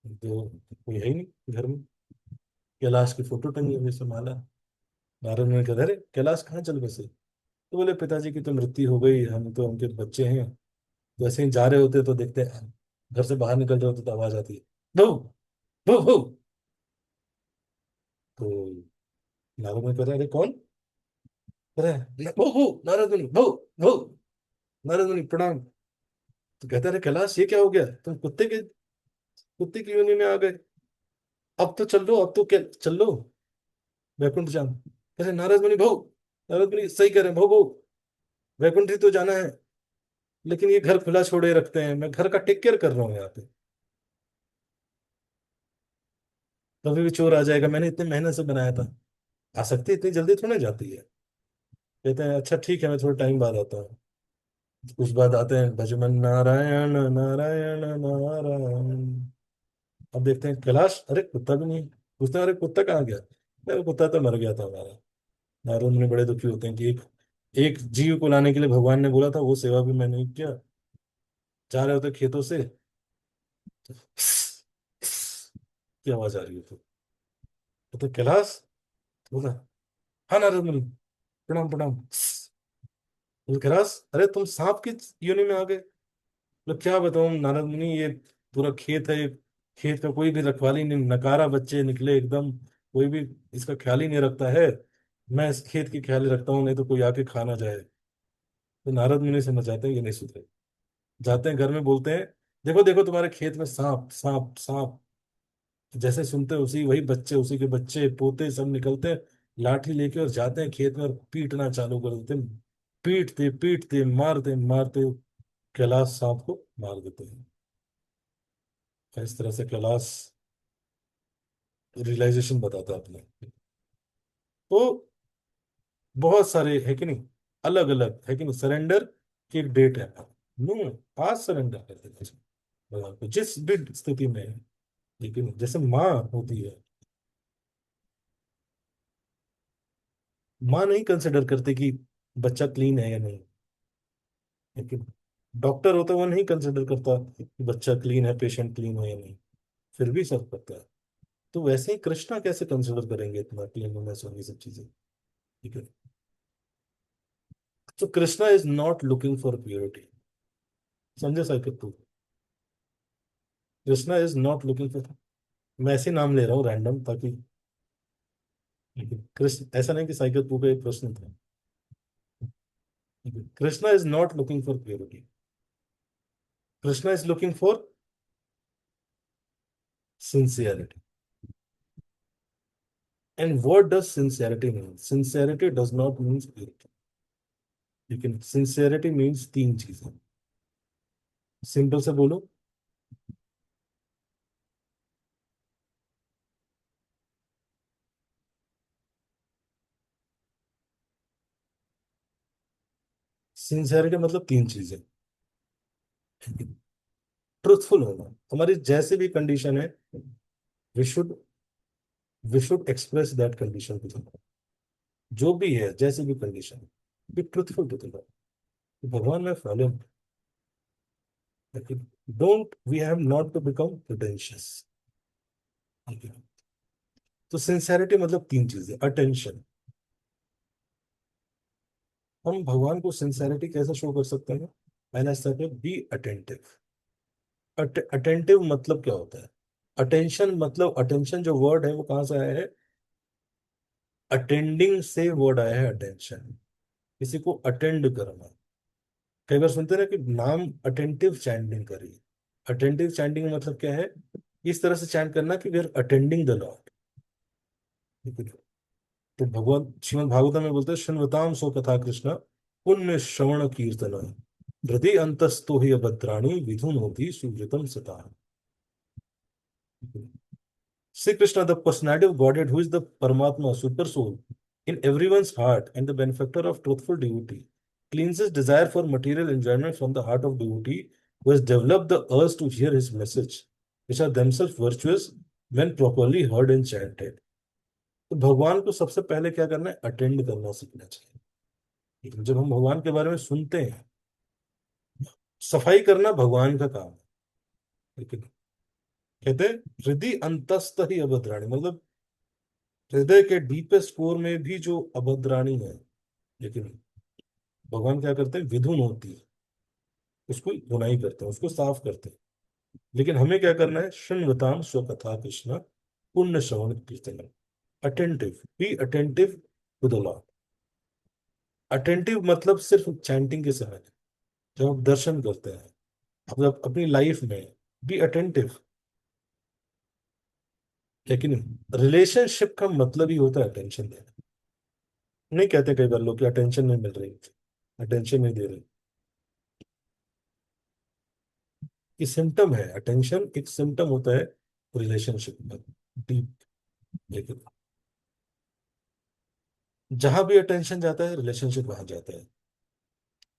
A: तो कोई है ही नहीं घर में। कैलाश की फोटो टंगी हुई से माला। नारद ने कहा अरे कैलाश कहाँ चल बसे? तो बोले पिताजी की तो मृत्यु हो गई, हम तो उनके बच्चे हैं। तो ऐसे ही जा रहे होते तो देखते हैं, घर से बाहर निकल रहे होते तो आवाज आती है, बहू बहू बहू। तो नारद ने कहा अरे कौन? अरे बहू बहू, नारद मुनि बहू बहू, नारद मुनि प्रणाम। तो कहता है अरे कैलाश ये क्या हो गया, तुम कुत्ते की योनि में आ गए, अब तो चल लो, अब तो क्या चल लो वैकुंठ जाना। अरे नारद मुनि भाऊ, नारद मुनि सही कह रहे हैं भाऊ भाऊ, वैकुंठ ही तो जाना है, लेकिन ये घर खुला छोड़े रखते हैं, मैं घर का टेक केयर कर रहा हूँ यहाँ पे, कभी भी चोर आ जाएगा, मैंने इतने मेहनत से बनाया था। आ सकती है, इतनी जल्दी थोड़ी ना जाती है। कहते हैं अच्छा ठीक है, मैं थोड़ा टाइम बाद आता हूँ। कुछ बाद आते हैं, भजमन नारायण नारायण नारायण। अब देखते हैं कैलाश, अरे कुत्ता भी नहीं। पूछते हैं अरे कुत्ता कहाँ गया? अरे कुत्ता तो मर गया था हमारा। नारद मुनि बड़े दुखी होते हैं कि एक एक जीव को लाने के लिए भगवान ने बोला था, वो सेवा भी मैंने नहीं किया। जा रहे होते खेतों से, की आवाज आ रही है, तो कैलाश बोला, हाँ नारद मुनि प्रणाम प्रणाम। बोले, कैलाश अरे तुम सांप की योनि में आ गए। मतलब क्या बताऊं नारद मुनि, ये पूरा खेत है, खेत का कोई भी रखवाली नहीं, नकारा बच्चे निकले एकदम, कोई भी इसका ख्याल ही नहीं रखता है। मैं इस खेत की ख्याल रखता हूँ, नहीं तो कोई आके खा ना जाए। तो नारद मुनि समझ जाते हैं ये नहीं सुधरे। जाते हैं घर में, बोलते हैं देखो देखो तुम्हारे खेत में सांप सांप सांप। जैसे सुनते हैं उसी वही बच्चे, उसी के बच्चे पोते सब निकलते हैं, लाठी लेके और जाते हैं खेत में और पीटना चालू कर देते हैं। पीटते पीटते मारते मारते कैलाश सांप को मार देते हैं। इस तरह से कैलाश रियलाइजेशन बताता है अपने। तो बहुत सारे है कि नहीं, अलग अलग है कि नहीं, सरेंडर की एक डेट है। नो, आज सरेंडर कर देते हैं भगवान को जिस भी स्थिति में है। लेकिन जैसे माँ होती है, माँ नहीं कंसिडर करती कि बच्चा क्लीन है या नहीं, लेकिन डॉक्टर होता है वो नहीं कंसिडर करता कि बच्चा क्लीन है, पेशेंट क्लीन है या नहीं, फिर भी सर्व करता है। तो वैसे ही कृष्णा कैसे कंसिडर करेंगे इतना क्लीनलीनेस और ये सब चीजें, ठीक है। तो Krishna is not looking for purity, समझे साइकिल तू? Krishna is not looking for, मैं ऐसे नाम ले रहा हूँ रैंडम ताकि, लेकिन कृष्ण ऐसा नहीं कि साइकिल तू का एक प्रश्न था, Krishna is not looking for purity, Krishna is looking for sincerity. And what does sincerity mean? Sincerity does not mean purity. लेकिन sincerity means तीन चीजें, सिंपल से बोलो। सिंसेरिटी मतलब तीन चीजें, ट्रुथफुल होना, हमारी जैसे भी कंडीशन है, we should we should express that condition to the, जो भी है जैसी भी condition, be truthful to the, भगवान में प्रॉब्लम, लेकिन don't we have not to become pretentious. तो सिंसेरिटी मतलब तीन चीजें, अटेंशन, हम भगवान को सिंसेरिटी कैसे शो कर सकते हैं? मैंने ऐसा किया, बी अटेंटिव। अटेंटिव मतलब क्या होता है? अटेंशन मतलब, अटेंशन जो वर्ड है वो कहाँ से आया है? अटेंडिंग से वर्ड आया है अटेंशन, किसी को अटेंड करना। कई बार सुनते हैं ना कि नाम अटेंटिव चैंटिंग करिए, अटेंटिव चैंटिंग मतलब क्या है? इस तरह से चैंट करना कि we are attending the Lord. तो भगवान श्रीमद् भागवतम में बोलते हैं, शृण्वताम सो कथा कृष्ण पुण्य श्रवण कीर्तन हृदय अंतस्तो ही अभद्राणी विधुन होती सुवृतम सता। Sri Krishna, the personality of Godhead, who is the Paramatma, super soul, in everyone's heart and the benefactor of truthful devotee, cleanses desire for material enjoyment from the heart of devotee who has developed the urge to hear his message, which are themselves virtuous when properly heard and chanted. तो भगवान को सबसे पहले क्या करना है? Attend करना सीखना चाहिए। लेकिन जब हम भगवान के बारे में सुनते हैं, सफाई करना भगवान का काम है, लेकिन कहते हैं हृदय अंतस्थ ही अभद्राणी, मतलब हृदय के डीपेस्ट कोर में भी जो अभद्राणी है, लेकिन भगवान क्या करते हैं? विधुन होती है, उसको धुनाई करते हैं, उसको साफ करते हैं। लेकिन हमें क्या करना है? शृण्वताम स्वकथा कृष्ण पुण्य श्रवण कीर्तन, attentive, be attentive to the Lord. Attentive मतलब सिर्फ चैंटिंग के समय नहीं, जब आप दर्शन करते हैं, मतलब अपनी लाइफ में बी अटेंटिव। लेकिन रिलेशनशिप का मतलब ही होता है अटेंशन देना। नहीं कहते कई बार लोग कि अटेंशन नहीं मिल रही, अटेंशन नहीं दे रही, ये सिम्टम है। अटेंशन एक सिम्टम होता है रिलेशनशिप में, डीप। लेकिन जहां भी अटेंशन जाता है रिलेशनशिप वहां जाता है।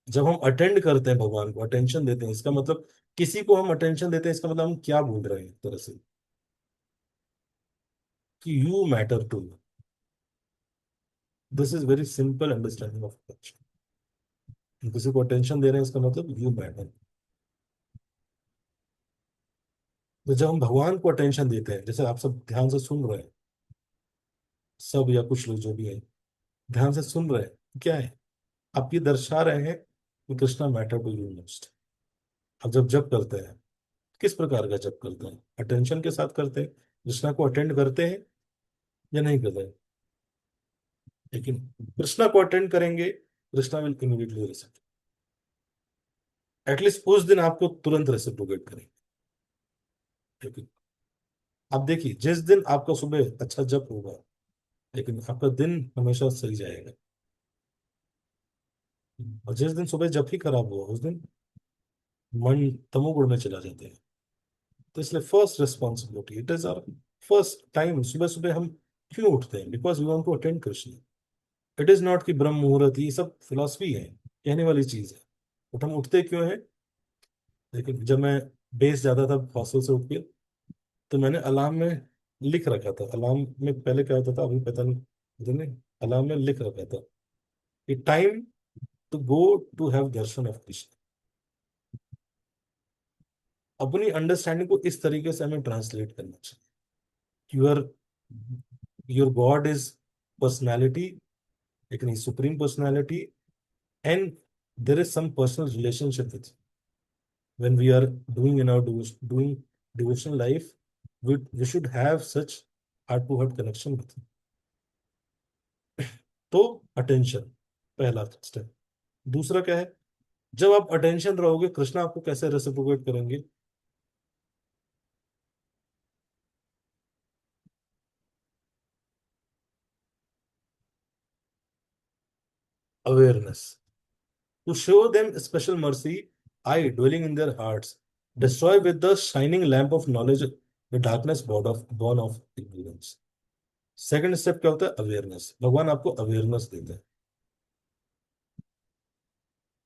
A: जब हम अटेंड करते हैं भगवान को, अटेंशन देते हैं, इसका मतलब, किसी को हम अटेंशन देते हैं, इसका मतलब हम क्या बोल रहे हैं एक तरह से? कि you matter to me. This is very simple understanding of attention. किसी को अटेंशन दे रहे हैं इसका मतलब यू मैटर। तो जब हम भगवान को अटेंशन देते हैं, जैसे आप सब ध्यान से सुन रहे हैं, सब या कुछ लोग जो भी है ध्यान से सुन रहे हैं, क्या है? आप ये दर्शा रहे हैं कि Krishna matter to you most. अब जब जप करते हैं, किस प्रकार का जप करते हैं? अटेंशन के साथ करते हैं, कृष्णा को अटेंड करते हैं या नहीं करते हैं? लेकिन कृष्णा को अटेंड करेंगे, Krishna will immediately receive, at least उस दिन आपको तुरंत रेसिप्रोकेट करेंगे। लेकिन आप देखिए, जिस दिन आपका सुबह अच्छा जप होगा, लेकिन आपका दिन हमेशा सही जाएगा। और जिस दिन सुबह जप ही खराब हुआ, उस दिन मन तमोगुण में चला जाता है। तो इसलिए first responsibility, it is our first time, सुबह सुबह हम क्यों उठते हैं? Because we want to attend Krishna. It is not कि ब्रह्म मुहूर्त, ये सब फिलॉसफी है, कहने वाली चीज है। बट हम उठते क्यों है? लेकिन जब मैं बेस जाता था हॉस्टल से उठ के, तो मैंने अलार्म में लिख रखा था, अलार्म में पहले क्या होता था, अभी पता नहीं, मुझे नहीं, अलार्म में लिख रखा था कि time to go to have darshan of Krishna. अपनी अंडरस्टैंडिंग को इस तरीके से हमें ट्रांसलेट करना चाहिए। Your your God is personality, एक नहीं, supreme personality, and there is some personal relationship with. when we are doing in our doing devotional life, we should have such heart to heart connection with him. तो attention पहला step. दूसरा क्या है? जब आप attention रहोगे, कृष्णा आपको कैसे रेसिप्रोकेट करेंगे? Awareness. To show them special mercy, I dwelling in their hearts destroy with the shining lamp of knowledge the darkness born of ignorance। Second step क्या होता है? अवेयरनेस। भगवान आपको अवेयरनेस देते हैं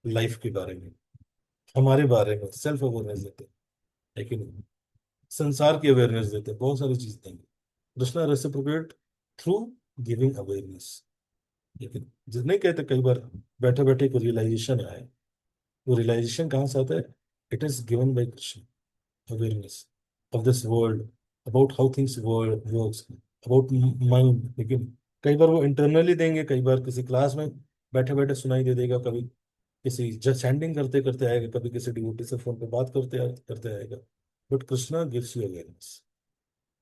A: लाइफ के बारे में, हमारे बारे में सेल्फ अवेयरनेस देते हैं, लेकिन संसार की अवेयरनेस देते हैं, बहुत सारी चीज देंगे। Krishna reciprocate through giving awareness. लेकिन जितने कहते कई बार बैठे बैठे एक रियलाइजेशन आए, वो रियलाइजेशन कहाँ से आता है? It is given by Krishna. Awareness of this world, about how things works, about mind. लेकिन कई बार वो इंटरनली देंगे, कई बार किसी क्लास में बैठे बैठे सुनाई दे देगा, कभी किसी जस्ट चैंटिंग करते करते आएगा, कभी किसी डिवोटी से फोन पे बात करते करते आएगा। But Krishna gives you awareness.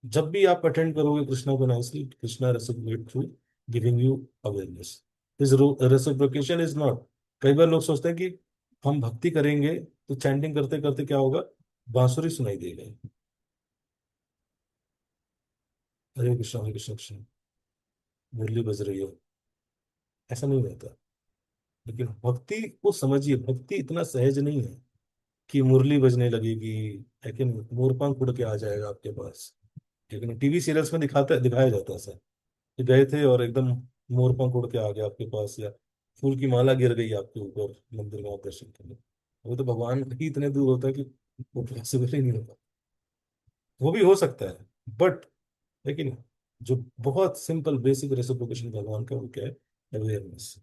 A: जब भी आप अटेंड करोगे कृष्णा को nicely, Krishna reciprocate through giving you awareness. This reciprocation is not, कई बार लोग सोचते हैं कि हम भक्ति करेंगे तो चैंटिंग करते करते क्या होगा? बांसुरी सुनाई देगा, हरे कृष्ण कृष्ण मुरली बज रही हो, ऐसा नहीं होता। लेकिन भक्ति को समझिए, भक्ति इतना सहज नहीं है कि मुरली बजने लगेगी, लेकिन मोरपंख उड़ के आ जाएगा आपके पास। लेकिन टीवी सीरियल्स में दिखाया जाता है सर, कि गए थे और एकदम मोरपंख उड़ के आ गया आपके पास, या फूल की माला गिर गई आपके ऊपर मंदिर में आप दर्शन करने। वो तो भगवान ही इतने दूर होता है कि वो पॉसिबल ही नहीं होता। वो भी हो सकता है, बट लेकिन जो बहुत सिंपल बेसिक रेसिप्रोकेशन भगवान का वो क्या है? अवेयरनेस।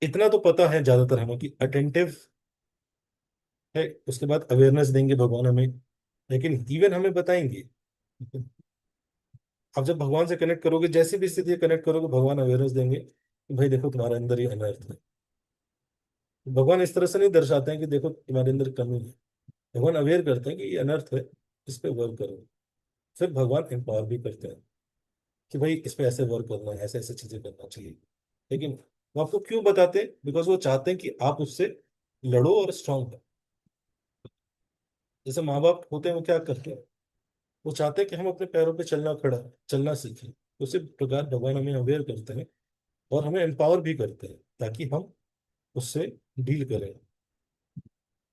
A: इतना तो पता है ज्यादातर हमें कि अटेंटिव है, उसके बाद अवेयरनेस देंगे भगवान हमें। लेकिन इवन हमें बताएंगे, अब जब भगवान से कनेक्ट करोगे, जैसी भी स्थिति कनेक्ट करोगे, भगवान अवेयरनेस देंगे कि भाई देखो तुम्हारे अंदर ये अनर्थ है। भगवान इस तरह से नहीं दर्शाते हैं कि देखो तुम्हारे अंदर कमी है। भगवान अवेयर करते हैं कि ये अनर्थ है, इस पे वर्क करो। फिर भगवान एम्पावर भी करते हैं कि भाई इस पे ऐसे वर्क करना है, ऐसे ऐसे चीजें करना चाहिए। लेकिन वो आपको क्यों बताते हैं? बिकॉज वो चाहते हैं कि आप उससे लड़ो और स्ट्रांग हो। जैसे माँ बाप होते हैं, वो क्या करते हैं? वो चाहते हैं कि हम अपने पैरों पे चलना सीखें। उसी प्रकार भगवान हमें अवेयर करते हैं और हमें एम्पावर भी करते हैं ताकि हम उससे डील करें।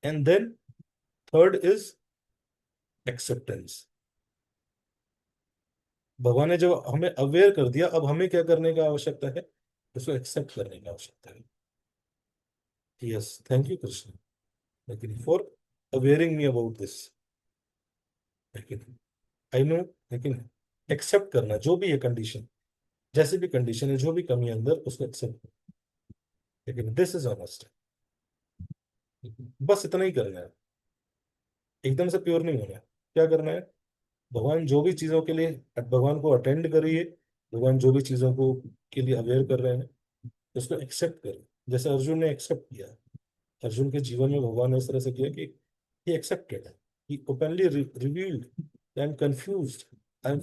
A: And then third is acceptance. भगवान ने जब हमें अवेयर कर दिया, अब हमें क्या करने की आवश्यकता है? उसको एक्सेप्ट करने की आवश्यकता है। यस, थैंक यू कृष्ण, लेकिन for awaring me about this. लेकिन आई नो, लेकिन एक्सेप्ट करना जो भी है कंडीशन, जैसी भी कंडीशन है, जो भी कमी है अंदर, उसको एक्सेप्ट। लेकिन दिस इज ऑनेस्ट, बस इतना ही करना है। एकदम से प्योर नहीं होना है। क्या करना है? भगवान जो भी चीजों के लिए, भगवान को अटेंड करिए, भगवान जो भी चीजों को के लिए अवेयर कर रहे हैं, उसको एक्सेप्ट करें। जैसे अर्जुन ने एक्सेप्ट किया, अर्जुन के जीवन में भगवान ने इस तरह से किया कि he accepted, he openly revealed, I am confused, I am,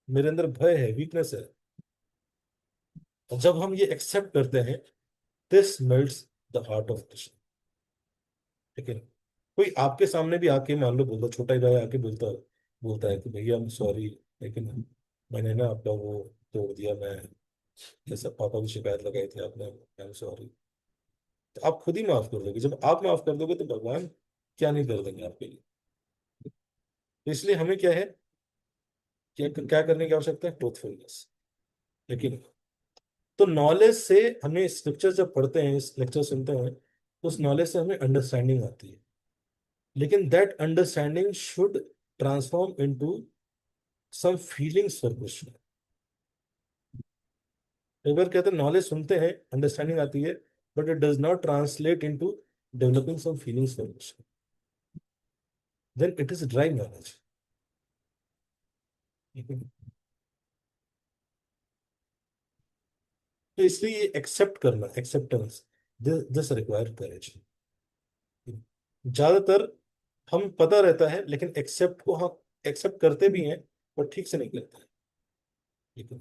A: मेरे अंदर भय है, वीकनेस है। और जब हम ये एक्सेप्ट करते हैं, this melts the heart of Krishna. लेकिन कोई आपके सामने भी आके मान लो बोलता, छोटा ही भाई आके बोलता बोलता है कि भैया हम सॉरी, लेकिन मैंने ना आपका वो तोड़ दिया, मैं जैसे पापा की शिकायत लगाई थी आपने, आई एम सॉरी। तो आप खुद ही माफ कर दोगे। जब आप माफ कर दोगे तो भगवान क्या नहीं कर देंगे आपके लिए। तो इसलिए हमें क्या है, क्या क्या करने की आवश्यकता है? ट्रूथफुलनेस। लेकिन तो नॉलेज से हमें, स्क्रिप्चर जब पढ़ते हैं, इस लेक्चर सुनते हैं, तो उस नॉलेज से हमें अंडरस्टैंडिंग आती है। लेकिन that understanding should transform into some feelings for Krishna. एक बार कहते हैं नॉलेज सुनते हैं, अंडरस्टैंडिंग आती है, but it does not translate into developing some feelings for Krishna, then it is dry knowledge. तो इसलिए एक्सेप्ट करना, एक्सेप्टेंस, दिस रिक्वायर करेज। ज्यादातर हम पता रहता है लेकिन एक्सेप्ट को हम एक्सेप्ट करते भी हैं और ठीक से नहीं करते हैं। ठीक है?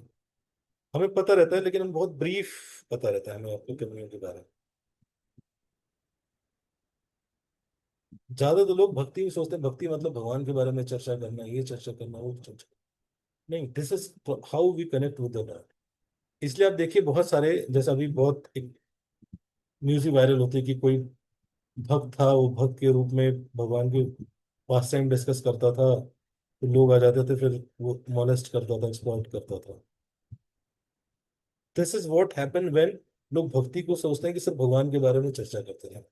A: हमें पता रहता है लेकिन हम बहुत ब्रीफ पता रहता है हमें अपनी कमियों के बारे में। ज्यादातर लोग भक्ति भी सोचते हैं, भक्ति मतलब भगवान के बारे में चर्चा करना, ये चर्चा करना, वो चर्चा। नहीं, this is how we connect with the Lord. इसलिए आप देखिए बहुत सारे, जैसा अभी बहुत एक न्यूज वायरल होती है कि कोई भक्त था, वो भक्त के रूप में भगवान के पास टाइम डिस्कस करता था, तो लोग आ जाते थे, फिर वो मोलेस्ट करता था, एक्सप्लॉइट करता था। This is what happen when लोग भक्ति को सोचते हैं कि सिर्फ भगवान के बारे में चर्चा करते हैं।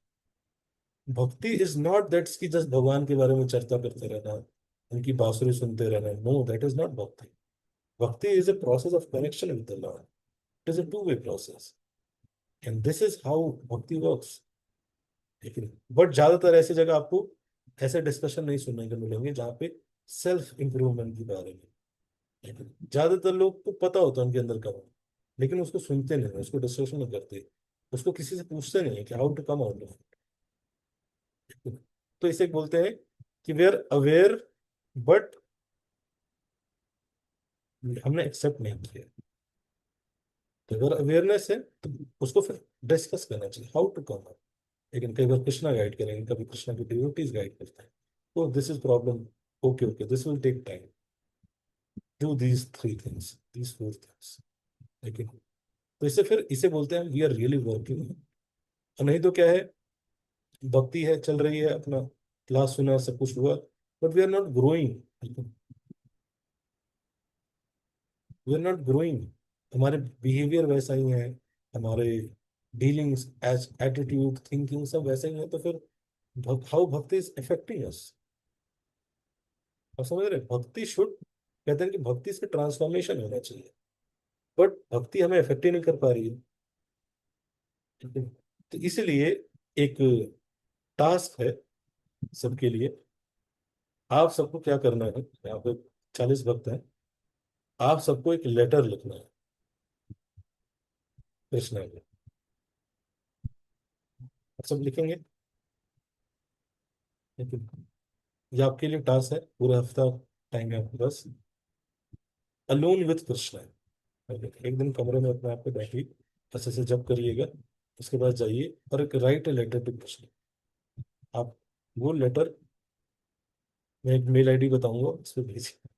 A: भक्ति इज नॉट दैट्स कि जस्ट भगवान के बारे में चर्चा करते रहना, उनकी बांसुरी सुनते रहना। नो, दैट इज नॉट भक्ति। भक्ति is a process of connection with the Lord. It is a two-way process, and this is how bhakti works. लेकिन बट ज्यादातर ऐसी जगह आपको ऐसे डिस्कशन नहीं सुनने को मिलेंगे जहाँ पे सेल्फ इंप्रूवमेंट के बारे में। लेकिन ज्यादातर लोग को पता होता है उनके अंदर कम है, लेकिन उसको सुनते नहीं, उसको डिस्कशन नहीं करते, उसको किसी से पूछते नहीं है कि how to come out of it. तो इसे बोलते हैं कि वी आर अवेयर, बट हमने एक्सेप्ट नहीं किया। तो अगर अवेयरनेस है तो उसको फिर डिस्कस करना चाहिए, हाउ टू कम। लेकिन कई बार कृष्णा गाइड करेंगे, कभी कृष्णा की डिवोटीज गाइड करते हैं, तो this is problem. Okay okay, this will take time, do these three things, these four things. लेकिन तो इसे फिर इसे बोलते हैं वी आर रियली वर्किंग। और नहीं तो क्या है, भक्ति है, चल रही है अपना, क्लास सुना, सब कुछ हुआ, but we are not growing. We are not growing, हमारे बिहेवियर वैसा ही है, हमारे डीलिंग्स, एज एटीट्यूड, थिंकिंग सब वैसे ही है। तो फिर हाउ भक्ति इज अफेक्टिंग अस। आप समझ रहे हैं? भक्ति शुड, कहते हैं कि भक्ति से ट्रांसफॉर्मेशन होना चाहिए, बट भक्ति हमें इफेक्ट ही नहीं कर पा रही है। ठीक है? तो इसलिए एक टास्क है सबके लिए। आप सबको क्या करना है, यहाँ पे 40 भक्त हैं, आप सबको एक लेटर लिखना है कृष्णा को। आप सब लिखेंगे? ठीक है? ये आपके लिए टास्क है, पूरा हफ्ता टाइम है आपके पास, अलोन विथ कृष्णा। एक दिन कमरे में अपने आप पे बैठिए, अच्छे से जप करिएगा, उसके बाद जाइए और एक राइट लेटर टू कृष्ण। आप वो लेटर, मैं एक मेल आईडी बताऊंगा, उस पर भेजिए,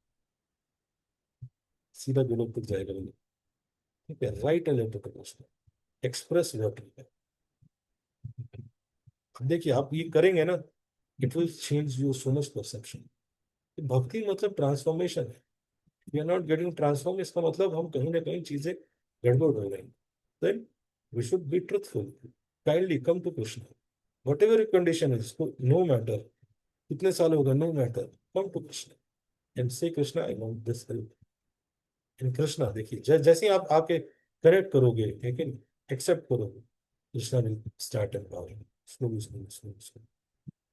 A: सीधा गोलोक तक जाएगा वो। ठीक है? Write letter to Krishna, express your. देखिए आप ये करेंगे ना, it will change your so much perception. भक्ति मतलब ट्रांसफॉर्मेशन है। We are not getting transform, इसका मतलब हम कहीं ना कहीं चीजें गड़बड़ हो रही। Then we should be truthful, kindly come to Krishna, whatever your condition is, no matter कितने साल होगा, no matter, come to Krishna and say Krishna I want this help in Krishna. देखिए जैसे ही आप आके कनेक्ट करोगे, लेकिन एक्सेप्ट करोगे, Krishna will start empowering, slowly slowly slowly slowly.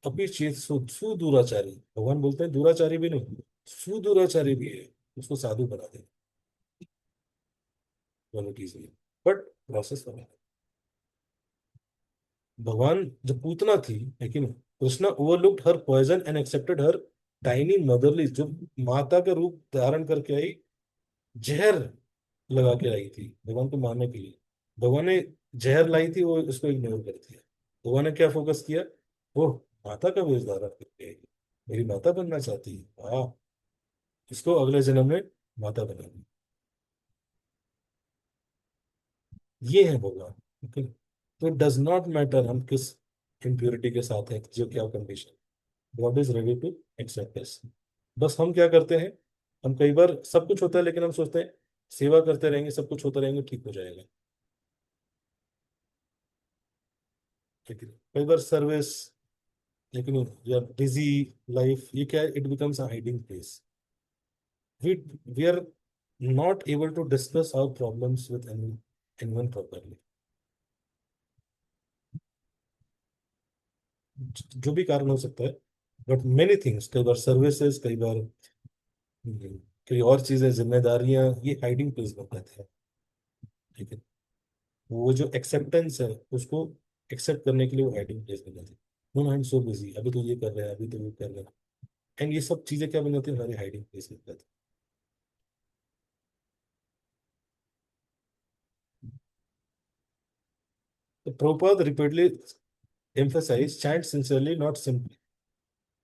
A: अपनी चेत सुदूराचारी, भगवान बोलते हैं दूराचारी भी नहीं, सुदूराचारी भी है, उसको साधु बना दे, क्वालिटीज में, बट प्रोसेस बना। भगवान जब पूतना थी, लेकिन Krishna overlooked her poison and accepted her tiny motherly, जो माता का रूप धारण करके आई, जहर लगा के आई थी भगवान को मारने के लिए। भगवान ने जहर लाई थी, वो उसको इग्नोर कर दिया। भगवान ने क्या फोकस किया, वो माता का वेश धारण करके आई, मेरी माता बनना चाहती है, वाह, इसको अगले जन्म में माता बनानी। ये है भगवान। ओके? तो डज नॉट मैटर हम किस इम्प्योरिटी के साथ हैं, जो क्या condition, God is ready to accept this. बस हम क्या करते हैं, हम कई बार सब कुछ होता है लेकिन हम सोचते हैं सेवा करते रहेंगे, सब कुछ होता रहेंगे, ठीक हो जाएगा। ठीक है? कई बार सर्विस, लेकिन योर बिजी लाइफ, ये क्या है, it becomes a hiding place. We are not able to discuss our problems with anyone properly. जो भी कारण हो सकता है, बट मेनी थिंग्स, कई बार सर्विसेज, कई बार कई और चीजें, जिम्मेदारियां, ये हाइडिंग प्लेस बन जाते हैं. ठीक है. वो जो एक्सेप्टेंस है, उसको एक्सेप्ट करने के लिए वो हाइडिंग प्लेस बन जाती है. No, I am so busy, अभी तो ये कर रहे हैं, अभी तो वो कर रहे हैं. एंड ये सब चीजें क्या बन जाती है, हमारी हाइडिंग प्लेस बन जाती है. तो Prabhupada repeatedly emphasize, chant sincerely, not simply.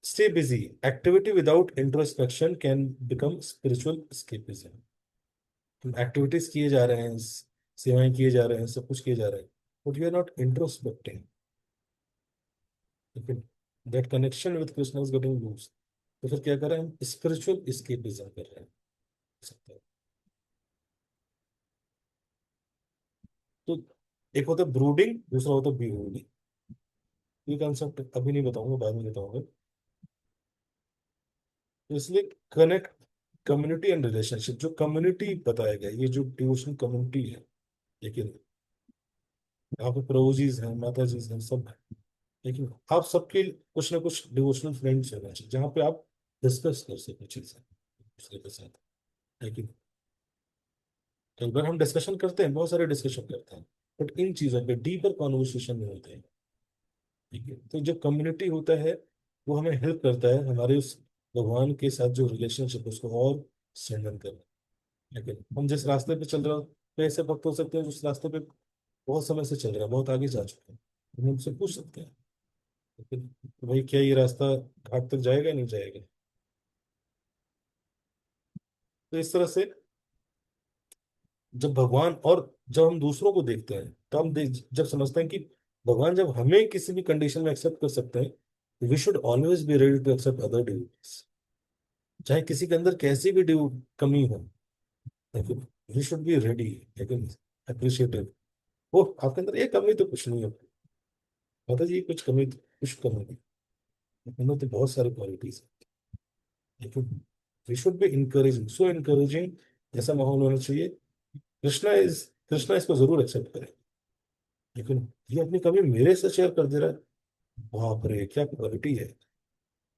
A: Stay busy. Activity without introspection can become spiritual escapism. हम एक्टिविटीज किए जा रहे हैं, सेवाएं किए जा रहे हैं, सब कुछ किए जा रहे हैं, but you are not introspecting. लेकिन that connection with Krishna is getting loose. तो फिर क्या कर रहे हैं हम, स्पिरिचुअल escapism कर रहे हैं, सकते हैं. तो एक होता है ब्रूडिंग, दूसरा होता है बीहूडिंग. ये कंसेप्ट अभी नहीं बताऊंगा, बाद में बताऊंगा. तो इसलिए कनेक्ट, कम्युनिटी एंड रिलेशनशिप, जो कम्युनिटी बताया गया, ये जो डिवोशनल कम्युनिटी है, लेकिन यहाँ पे प्रभु जी हैं, माता जी हैं, सब है. लेकिन आप सबके कुछ ना कुछ डिवोशनल फ्रेंड्स होना चाहिए, जहाँ पे आप डिस्कस कर सके चीजें दूसरे के साथ. लेकिन कई बार हम डिस्कशन करते हैं, बहुत सारे डिस्कशन करते हैं, बट इन चीजों पे डीपर कॉन्वर्सेशन नहीं होते हैं. ठीक है. तो जो कम्युनिटी होता है, वो हमें हेल्प करता है हमारे उस भगवान के साथ जो रिलेशनशिप, उसको और स्ट्रेंथन करना. लेकिन हम जिस रास्ते पे चल रहे हो, तो ऐसे वक्त हो सकते हैं उस रास्ते पे बहुत समय से चल रहे हैं, बहुत आगे जा चुके हैं. हम उनसे पूछ सकते हैं, लेकिन भाई क्या ये रास्ता घाट तक जाएगा, नहीं जाएगा. तो इस तरह से जब भगवान, और जब हम दूसरों को देखते हैं, तो हम जब समझते हैं कि भगवान जब हमें किसी भी कंडीशन में एक्सेप्ट कर सकते हैं, we should always be ready to accept other devotees. चाहे किसी के अंदर कैसी भी कमी हो, लेकिन वी शुड बी रेडी, लेकिन अप्रिशिएटिव. वो आपके अंदर एक कमी तो कुछ नहीं है, माता जी कुछ कमी, कुछ कमी नहीं, उनमें तो बहुत सारी क्वालिटीज है. लेकिन we should be encouraging, so encouraging, ऐसा माहौल होना चाहिए. कृष्णा इसको जरूर एक्सेप्ट करे, लेकिन ये अपनी कमी मेरे से शेयर कर दे रहा है. बाप रे, क्या क्वालिटी है.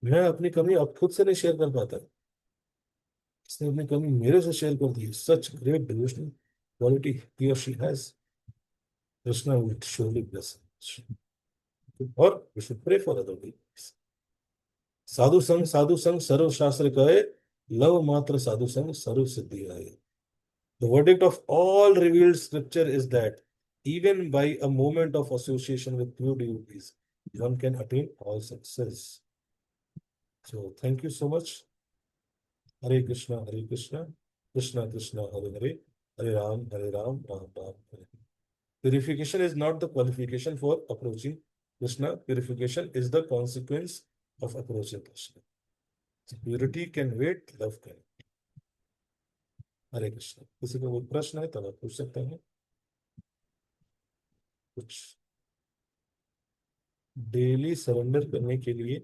A: मैं अपनी कमी अब खुद से नहीं शेयर कर पाता, इसने अपनी कमी मेरे से शेयर कर दी. सच ग्रेट डिवोशनल क्वालिटी ही और she has. Krishna will surely bless. और we should pray for other people. साधु संग सर्व शास्त्र कहे, लव मात्र साधु संग सर्व सिद्धि आए. The verdict of all revealed scripture is that even by a moment of association with pure devotees, one can attain all success. So thank you so much. Hare Krishna, Krishna Krishna, Hare Hare, Hare Ram, Ram Ram, Hare Hare. Purification is not the qualification for approaching Krishna. Purification is the consequence of approaching Krishna. So purity can wait, love can. हरे कृष्ण. किसी को कोई प्रश्न है तो आप पूछ सकते हैं कुछ. डेली सरेंडर करने के लिए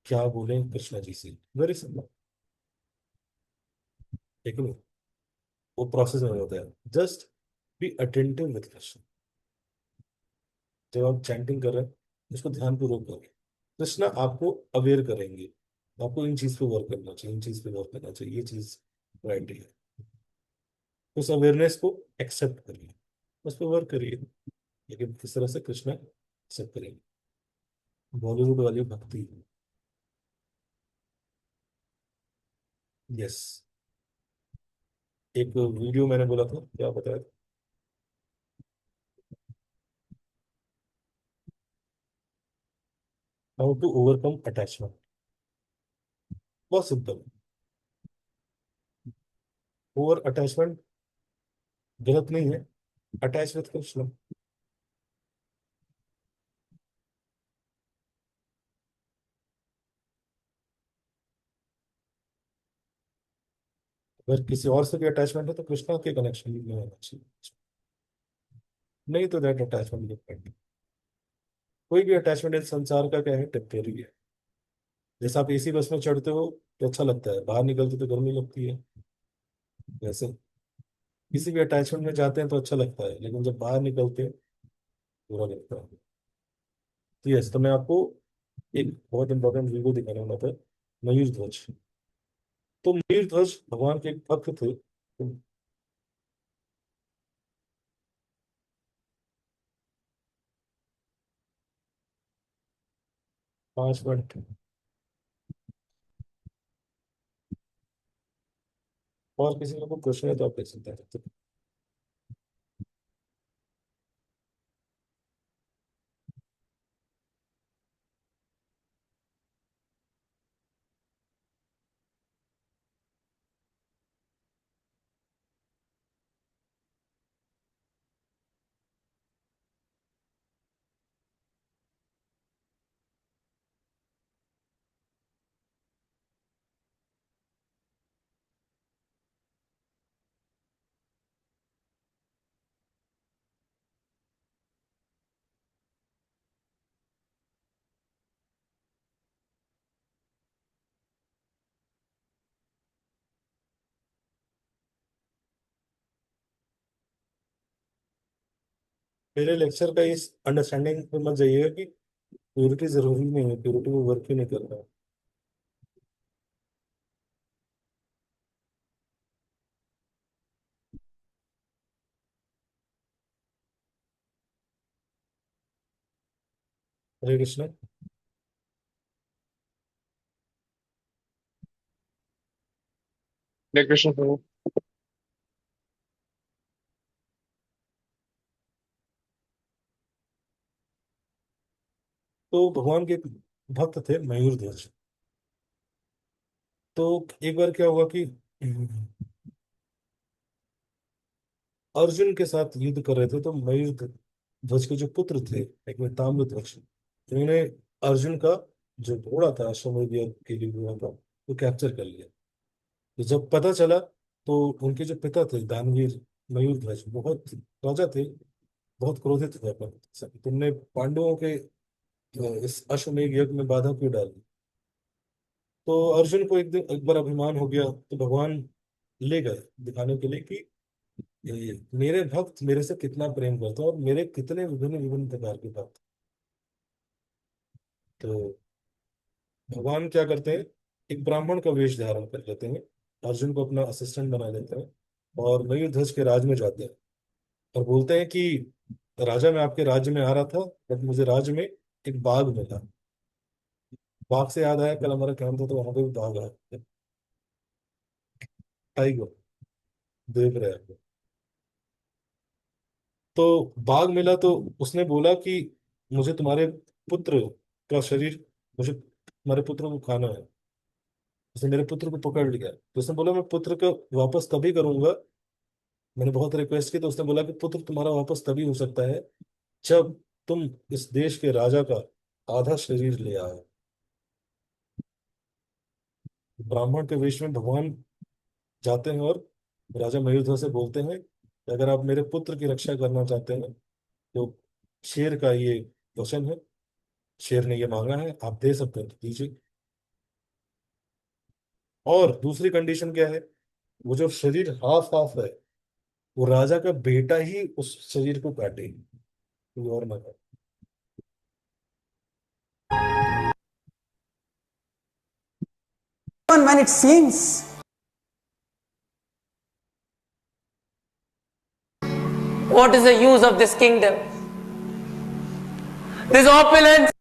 A: क्या बोलें कृष्णा जी से, वेरी सिंपल. लेकिन वो प्रोसेस में होता है. Just be attentive with Krishna. जब आप चैंटिंग कर रहे हैं, इसको ध्यानपूर्वक करें. कृष्णा आपको अवेयर करेंगे, आपको इन चीज पे वर्क करना चाहिए, इन चीज पे वर्क करना चाहिए, ये चीज राइट है. उस अवेयरनेस को एक्सेप्ट करिए, उस पर वर्क करिए. लेकिन किस तरह से कृष्णा एक्सेप्ट करेंगे. बॉलीवुड वाली भक्ति. यस. एक वीडियो मैंने बोला था, क्या बताया, हाउ टू ओवरकम अटैचमेंट. बहुत सिंपल. ओवर अटैचमेंट गलत नहीं है. Attach with Krishna. अगर किसी और से भी अटैचमेंट है तो कृष्णा के कनेक्शन में होना चाहिए. नहीं तो दैट अटैचमेंट डिपेंड. कोई भी अटैचमेंट इस संसार का क्या है, टेम्परेरी है। जैसे आप एसी बस में चढ़ते हो तो अच्छा लगता है, बाहर निकलते तो गर्मी लगती है। वैसे किसी भी अटैचमेंट में जाते हैं तो अच्छा लगता है, लेकिन जब बाहर निकलते हैं बुरा लगता है। तो यस, तो मैं आपको एक बहुत इंपॉर्टेंट वीडियो दिखाने वाला था, मयूर ध्वज। तो मयूर ध्वज भगवान के एक भक्त थे। तो 5 मिनट। और किसी को क्वेश्चन है तो आप पूछ सकते हैं। मेरे लेक्चर का इस अंडरस्टैंडिंग पे मत जाइएगा कि प्योरिटी जरूरी नहीं है, प्योरिटी वो वर्क ही नहीं कर रहा है। हरे कृष्ण।
C: हरे कृष्ण प्रभु।
A: तो भगवान के एक भक्त थे मयूर ध्वज। तो एक बार क्या हुआ कि अर्जुन के साथ युद्ध कर रहे थे, तो मयूर ध्वज के जो पुत्र थे, एक में ताम्र ध्वज, उन्होंने अर्जुन का जो घोड़ा था अश्वमेध यज्ञ के लिए हुआ था, वो कैप्चर कर लिया। तो जब पता चला तो उनके जो पिता थे दानवीर मयूर ध्वज, बहुत राजा थे, बहुत क्रोधित थे अपने पुत्र से, तुमने पांडवों के इस अश्वमेध यज्ञ में बाधा क्यों डाली। तो अर्जुन को एक दिन एक बार अभिमान हो गया, तो भगवान ले गए दिखाने के लिए कि मेरे भक्त मेरे से कितना प्रेम करते हैं और मेरे कितने विभिन्न विभिन्न प्रकार के भक्त। तो भगवान क्या करते हैं, एक ब्राह्मण का वेश धारण कर लेते हैं, अर्जुन को अपना असिस्टेंट बना लेते हैं, और मयूर ध्वज के राज में जाते हैं, और बोलते हैं कि राजा, मैं आपके राज्य में आ रहा था, बट मुझे राज्य में एक बाघ मिला। बाघ से याद आया, कल हमारा कैंप था तो वहां पे भी बाघ आया, टाइगर देख रहे हैं। तो बाघ मिला तो उसने बोला कि मुझे तुम्हारे पुत्र का शरीर, मुझे तुम्हारे पुत्र को खाना है। उसने मेरे पुत्र को पकड़ लिया, तो उसने बोला मैं पुत्र को वापस तभी करूंगा, मैंने बहुत रिक्वेस्ट की, तो उसने बोला कि पुत्र तुम्हारा वापस तभी हो सकता है जब तुम इस देश के राजा का आधा शरीर ले आओ। ब्राह्मण के वेश में भगवान जाते हैं और राजा मयूरध्वज से बोलते हैं कि अगर आप मेरे पुत्र की रक्षा करना चाहते हैं तो शेर का ये वचन है, शेर ने ये मांगा है, आप दे सकते हैं तो दीजिए। और दूसरी कंडीशन क्या है, वो जो शरीर हाफ हाफ है, वो राजा का बेटा ही उस शरीर को काटे, कोई और ना काटे।
D: When it seems, what is the use of this kingdom? This opulence.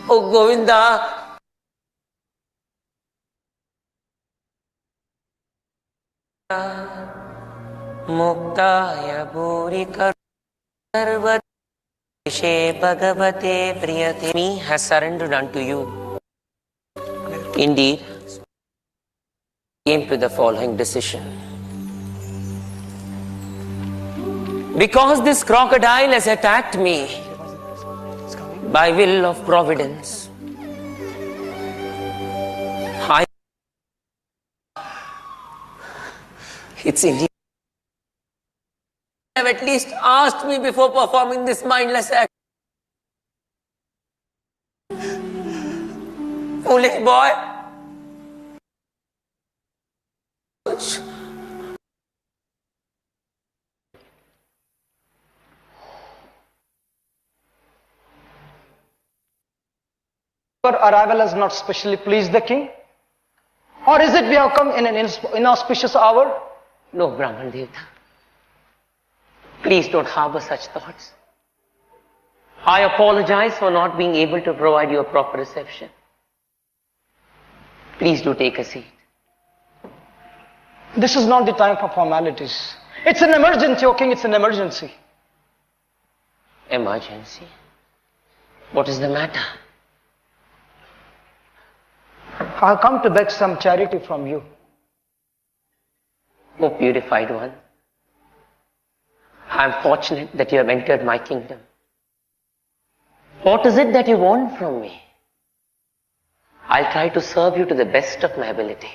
D: Oh Govinda, मुक्ताय भूरि सर्वदेशे भगवते प्रियते. Me has surrendered unto you. Indeed, came to the following decision. Because this crocodile has attacked me by will of providence, it's indeed have at least asked me before performing this mindless act. Foolish boy.
C: Our arrival has not specially pleased the king? Or is it we have come in an inauspicious hour?
D: No, Brahman Devta. Please don't harbor such thoughts. I apologize for not being able to provide you a proper reception. Please do take a seat.
C: This is not the time for formalities. It's an emergency, O king, it's an emergency.
D: Emergency? What is the matter?
C: I have come to beg some charity from you.
D: O purified one, I am fortunate that you have entered my kingdom. What is it that you want from me? I'll try to serve you to the best of my ability.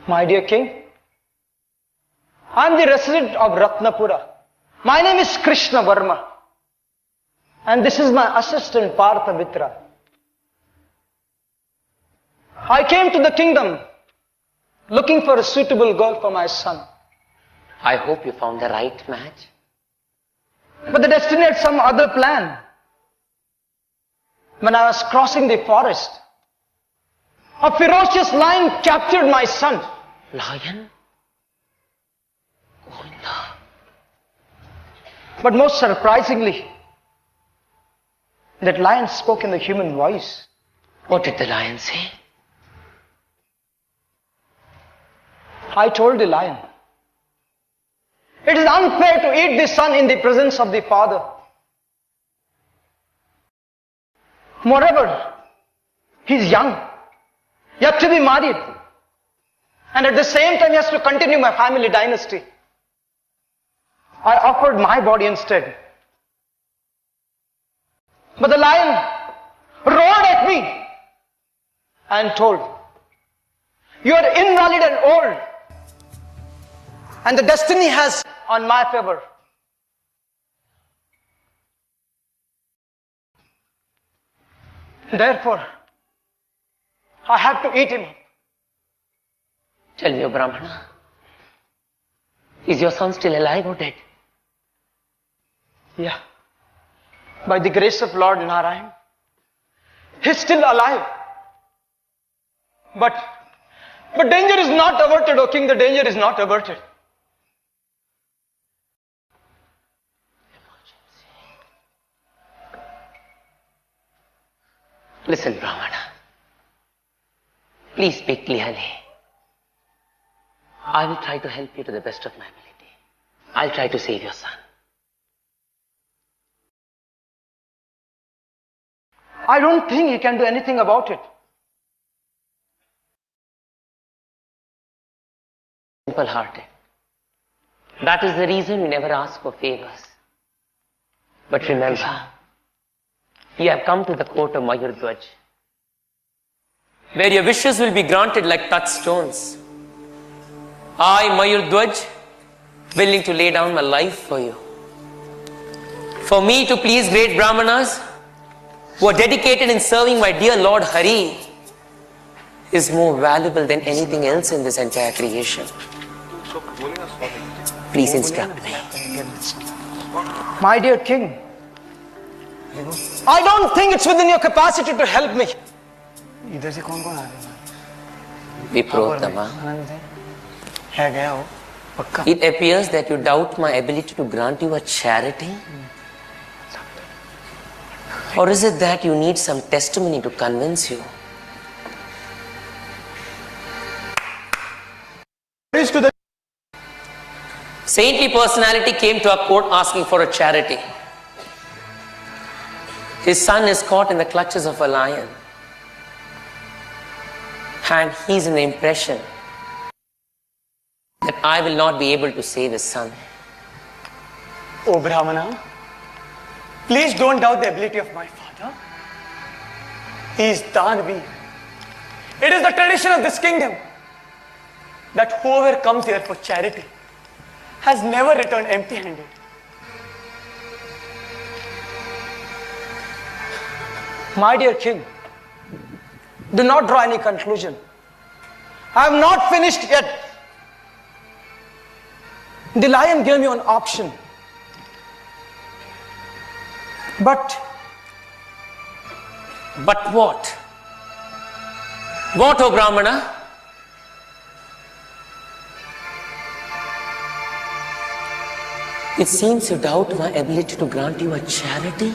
C: My dear king, I am the resident of Ratnapura. My name is Krishna Varma. And this is my assistant Partha Mitra. I came to the kingdom looking for a suitable girl for my son.
D: I hope you found the right match.
C: But the destiny had some other plan. When I was crossing the forest, a ferocious lion captured my son.
D: Lion? Govinda.
C: But most surprisingly, that lion spoke in the human voice.
D: What did the lion say?
C: I told the lion, it is unfair to eat the son in the presence of the father. Moreover, he is young, yet to be married. And at the same time, he has to continue my family dynasty. I offered my body instead. But the lion roared at me and told, you are invalid and old. And the destiny has on my favor. Therefore, I have to eat him.
D: Tell me, O Brahmana, is your son still alive or dead?
C: Yeah. By the grace of Lord Narayan, he's still alive. But danger is not averted, O king, the danger is not averted.
D: Listen, Brahmana. Please speak clearly. I will try to help you to the best of my ability. I'll try to save your son.
C: I don't think he can do anything about it.
D: Simple-hearted. That is the reason we never ask for favors. But remember, you have come to the court of Mayurdhwaj, where your wishes will be granted like touchstones. I, Mayurdhwaj, willing to lay down my life for you. For me to please great Brahmanas, who are dedicated in serving my dear Lord Hari, is more valuable than anything else in this entire creation. Please instruct me.
C: My dear king, I don't think it's within your capacity to help me.
E: इधर से कौन कौन आ रहा है?
D: Viprottama,
E: आनंद है गया वो पक्का.
D: it appears that you doubt my ability to grant you a charity. Or is it that you need some testimony to convince you?
C: To the
D: Saintly personality came to our court asking for a charity. His son is caught in the clutches of a lion. And he's in the impression that I will not be able to save his son.
E: Oh Brahmana, please don't doubt the ability of my father. He is Danvi. It is the tradition of this kingdom that whoever comes here for charity
C: has never returned empty-handed. My dear king, do not draw any conclusion. I have not finished yet. The lion gave me an option. But
D: what? What, O Brahmana? It seems you doubt my ability to grant you a charity.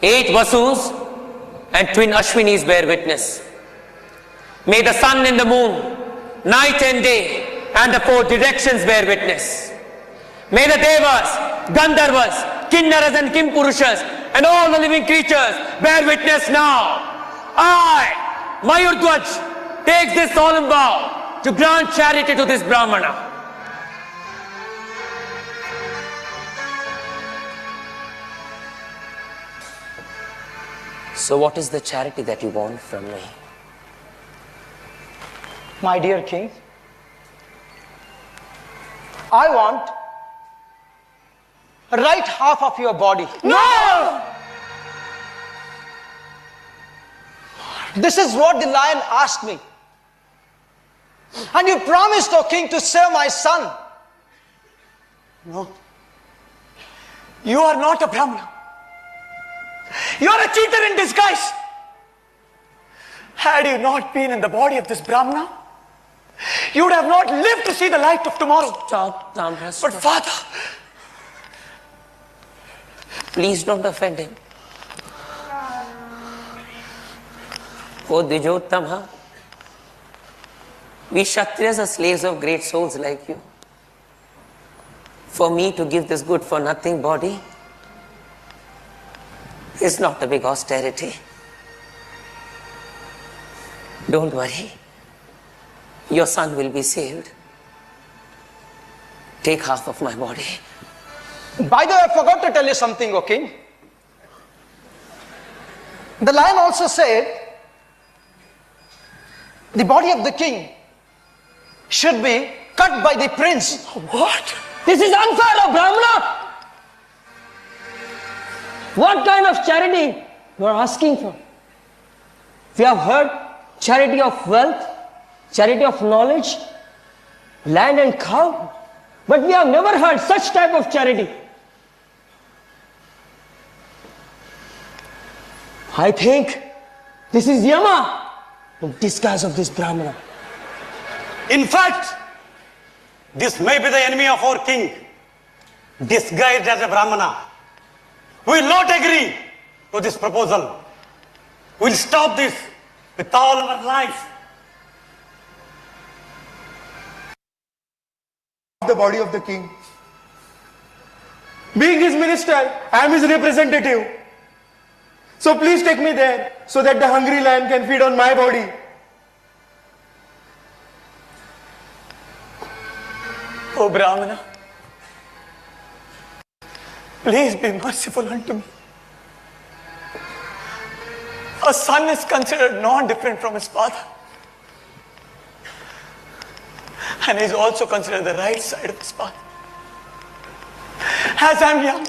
D: Eight Vasus and twin Ashwinis bear witness. May the sun and the moon, night and day, and the four directions bear witness. May the Devas, Gandharvas, Kinnaras and Kimpurushas, and all the living creatures bear witness now. I, Mayurdhwaj, takes this solemn vow to grant charity to this Brahmana. So what is the charity that you want from me?
C: my dear king, I want right half of your body.
E: No!
C: This is what the lion asked me. And you promised, O king, to save my son.
E: No. You are not a Brahmana. You are a cheater in disguise. Had you not been in the body of this Brahmana, you would have not lived to see the light of tomorrow.
D: Stop, Damraj.
E: But father,
D: Please don't offend him. Oh Dvijottama, we Kshatriyas are slaves of great souls like you. For me to give this good for nothing body is not a big austerity. Don't worry. Your son will be saved. Take half of my body.
C: By the way, I forgot to tell you something, O king. The lion also said, the body of the king should be cut by the prince.
E: what?
D: This is unfair, O Brahmana! What kind of charity you are asking for? We have heard charity of wealth, charity of knowledge, land and cow, but we have never heard such type of charity. I think this is Yama in disguise of this Brahmana.
E: In fact, this may be the enemy of our king, disguised as a Brahmana. We will not agree to this proposal. We will stop this with all our life.
F: The body of the king. Being his minister, I am his representative. So please take me there so that the hungry lion can feed on my body.
E: O Brahmana, please be merciful unto me. A son is considered non-different from his father. And he is also considered the right side of his father. As I am young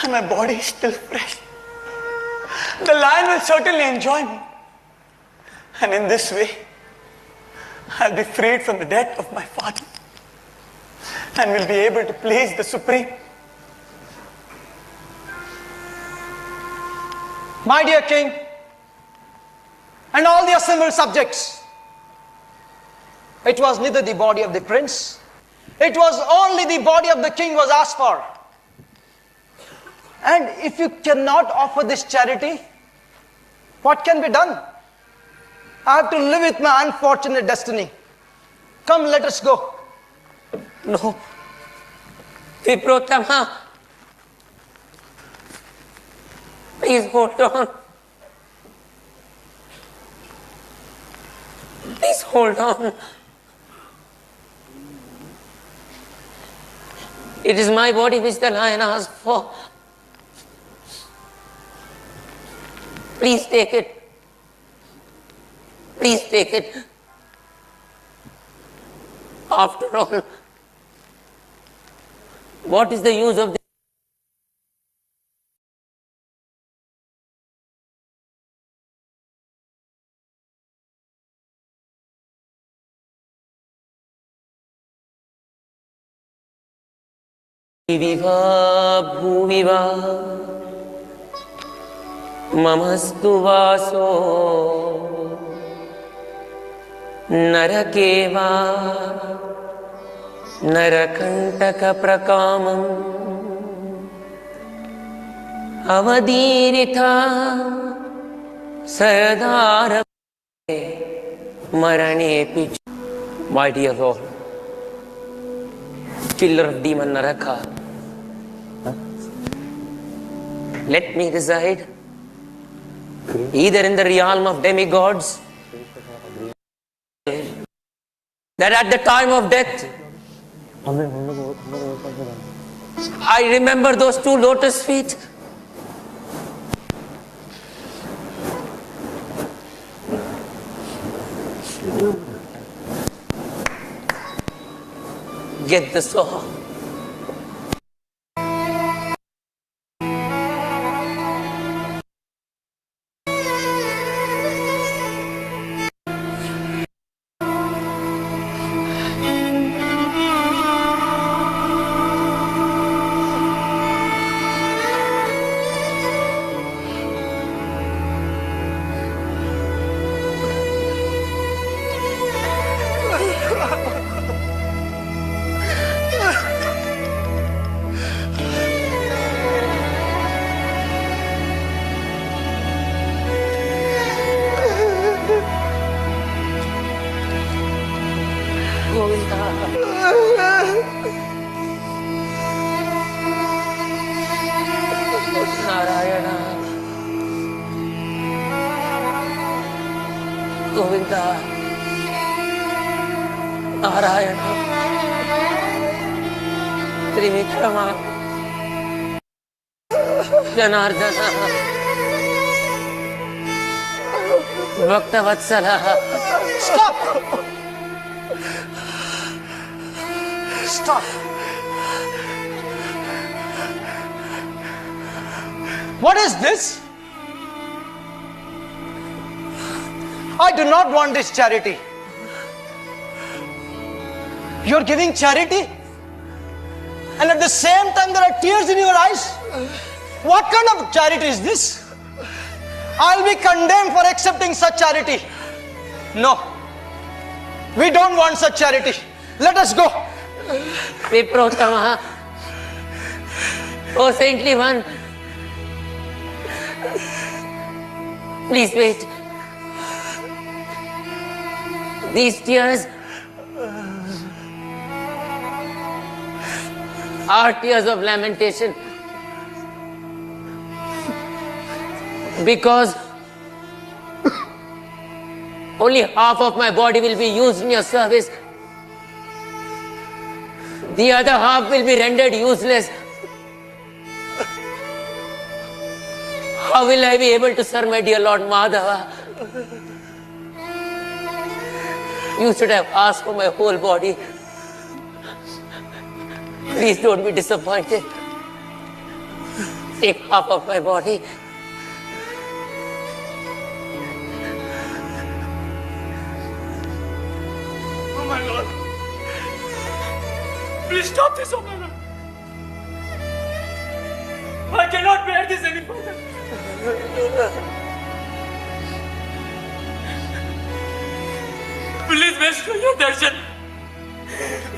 E: and my body is still fresh, the lion will certainly enjoy me. And in this way, I'll be freed from the debt of my father and will be able to please the Supreme.
C: My dear king, and all the assembled subjects, it was neither the body of the prince, it was only the body of the king was asked for. And if you cannot offer this charity, what can be done? I have to live with my unfortunate destiny. Come, let us go.
D: No. Viprotama. Please hold on. Please hold on. It is my body which the lion asked for. Please take it. Please take it. After all, what is the use of this? विवा भूविवा ममस्तु वासो नरके वा नरकंटक प्रकामम् अवदीरिता सरदार मरणेऽपि च. My dear Lord, killer of demon Naraka, let me reside either in the realm of demigods, that at the time of death I remember those 2 lotus feet, get the saw. Narayana, Govinda, Narayana, Trivikrama, Janardana, Bhaktavatsala.
C: Stop! Stop! What is this? I do not want this charity. You're giving charity, and at the same time there are tears in your eyes. What kind of charity is this? I'll be condemned for accepting such charity. No, we don't want such charity. Let us go.
D: Viprotama, O saintly one, please wait. These tears are tears of lamentation, because only half of my body will be used in your service. The other half will be rendered useless. How will I be able to serve my dear Lord Madhava? You should have asked for my whole body. Please don't be disappointed. Take half of my body.
E: Oh my Lord. Please stop this, oh my Lord. I cannot bear this any further. Please restore your darshan.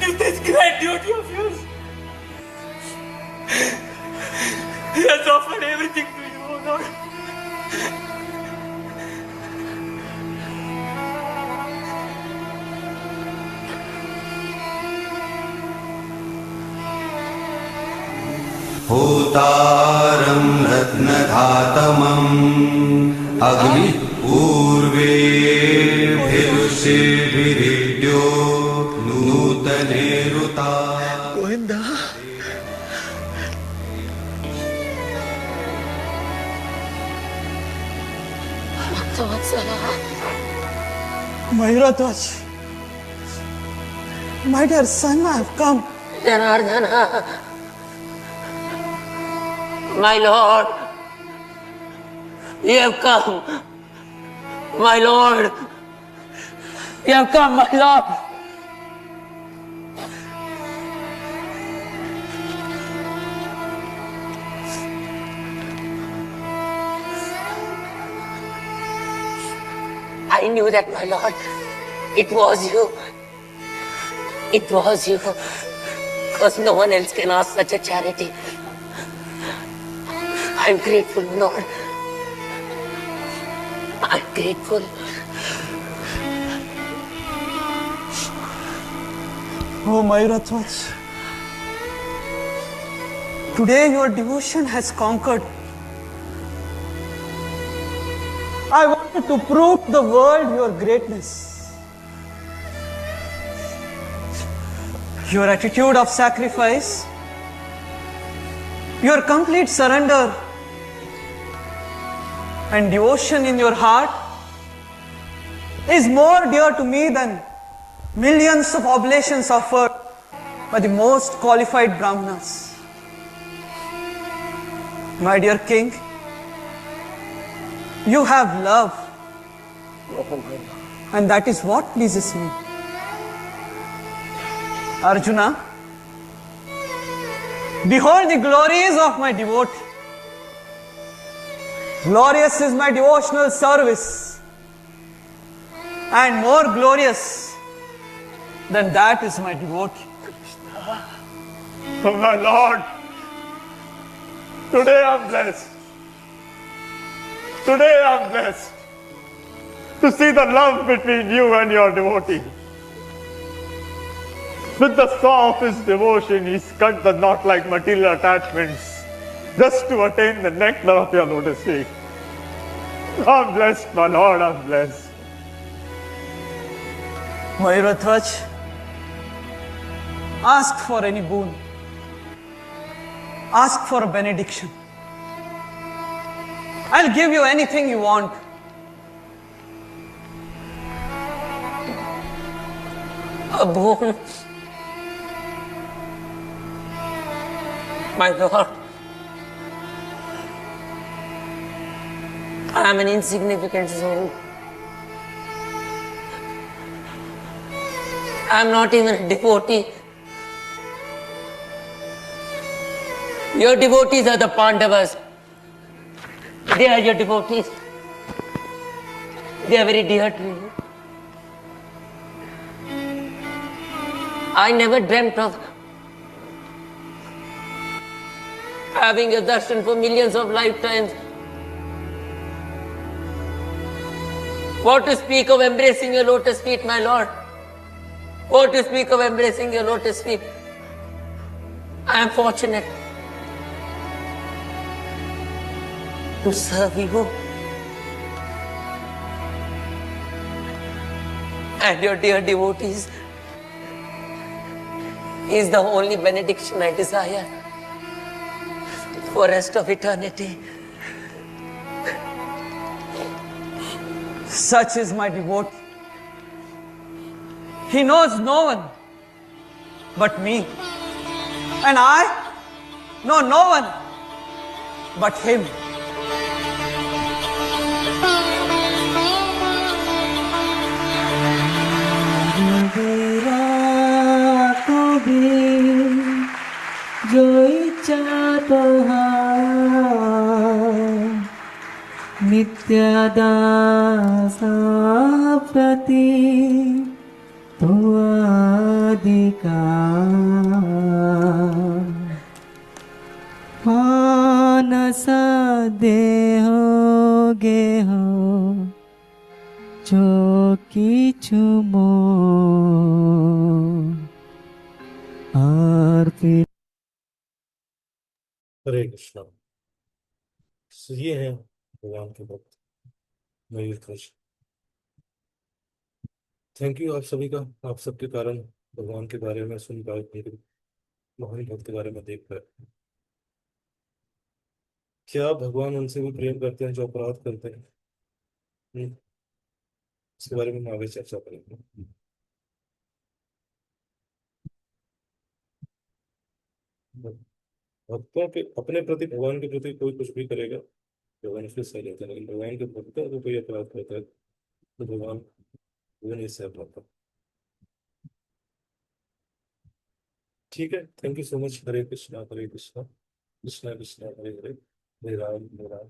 E: It is great duty of yours. He has offered everything to you, oh Lord.
G: होतारं रत्नधातमम् अग्निः पूर्वेभिरुषिभिरीड्यो नूतनेरुता.
F: Govinda,
E: Mayuratvaj, my dear son, I have come.
D: Janardana, my lord, you have come. My lord, you have come, my lord. I knew that, my lord. It was you. It was you. Because no one else can ask such a charity. I'm grateful, Lord. I'm grateful.
E: Oh, Mayuratvaj, today your devotion has conquered. I wanted to prove to the world your greatness. Your attitude of sacrifice, your complete surrender and devotion in your heart is more dear to me than millions of oblations offered by the most qualified Brahmanas. My dear king, you have love, and that is what pleases me. Arjuna, behold the glories of my devotee. Glorious is my devotional service, and more glorious than that is my devotee.
F: Oh, my Lord, today I'm blessed. Today I'm blessed to see the love between you and your devotee. With the saw of his devotion, he's cut the knot like material attachments just to attain the nectar of your lotus feet. I'm blessed, my Lord, I'm blessed.
E: Mayuratvaj, ask for any boon. Ask for a benediction. I'll give you anything you want.
D: A boon. My lord, I am an insignificant soul. I am not even a devotee. Your devotees are the Pandavas. They are your devotees. They are very dear to you. I never dreamt of having a darshan for millions of lifetimes. What to speak of embracing your lotus feet, my lord? What to speak of embracing your lotus feet? I am fortunate to serve you and your dear devotees is the only benediction I desire for rest of eternity.
E: Such is my devotee. He knows no one but me. And I know no one but him.
D: जो इच्छा नित्यदासा प्रति तो अधिकार मानस देहो गेहो जो किछु मोर अर्पित।
A: हरे Krishna. So, ये है भगवान के भक्त मयूर ध्वज। थैंक यू आप सभी का। आप सबके कारण भगवान के बारे में सुन पाए, मेरे महान भक्त के बारे में देख पाए। क्या भगवान उनसे भी प्रेम करते हैं जो अपराध करते हैं? इसके बारे में हम आगे चर्चा करेंगे। भक्तों के अपने प्रति, भगवान के प्रति कोई कुछ भी करेगा भगवान उसके सह लेते हैं, लेकिन भगवान के भक्तों को कोई अपराध करता है तो भगवान वो नहीं सह पाता। ठीक है, थैंक यू सो मच। हरे कृष्णा हरे कृष्णा, कृष्णा कृष्णा हरे हरे, हरे राम हरे राम।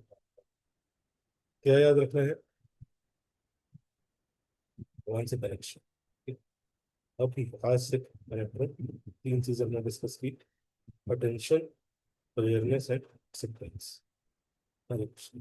A: क्या याद रखना है? भगवान से कनेक्शन। अब आज से तीन चीजें हमने डिस्कस की: attention, awareness and acceptance. Hare Krishna.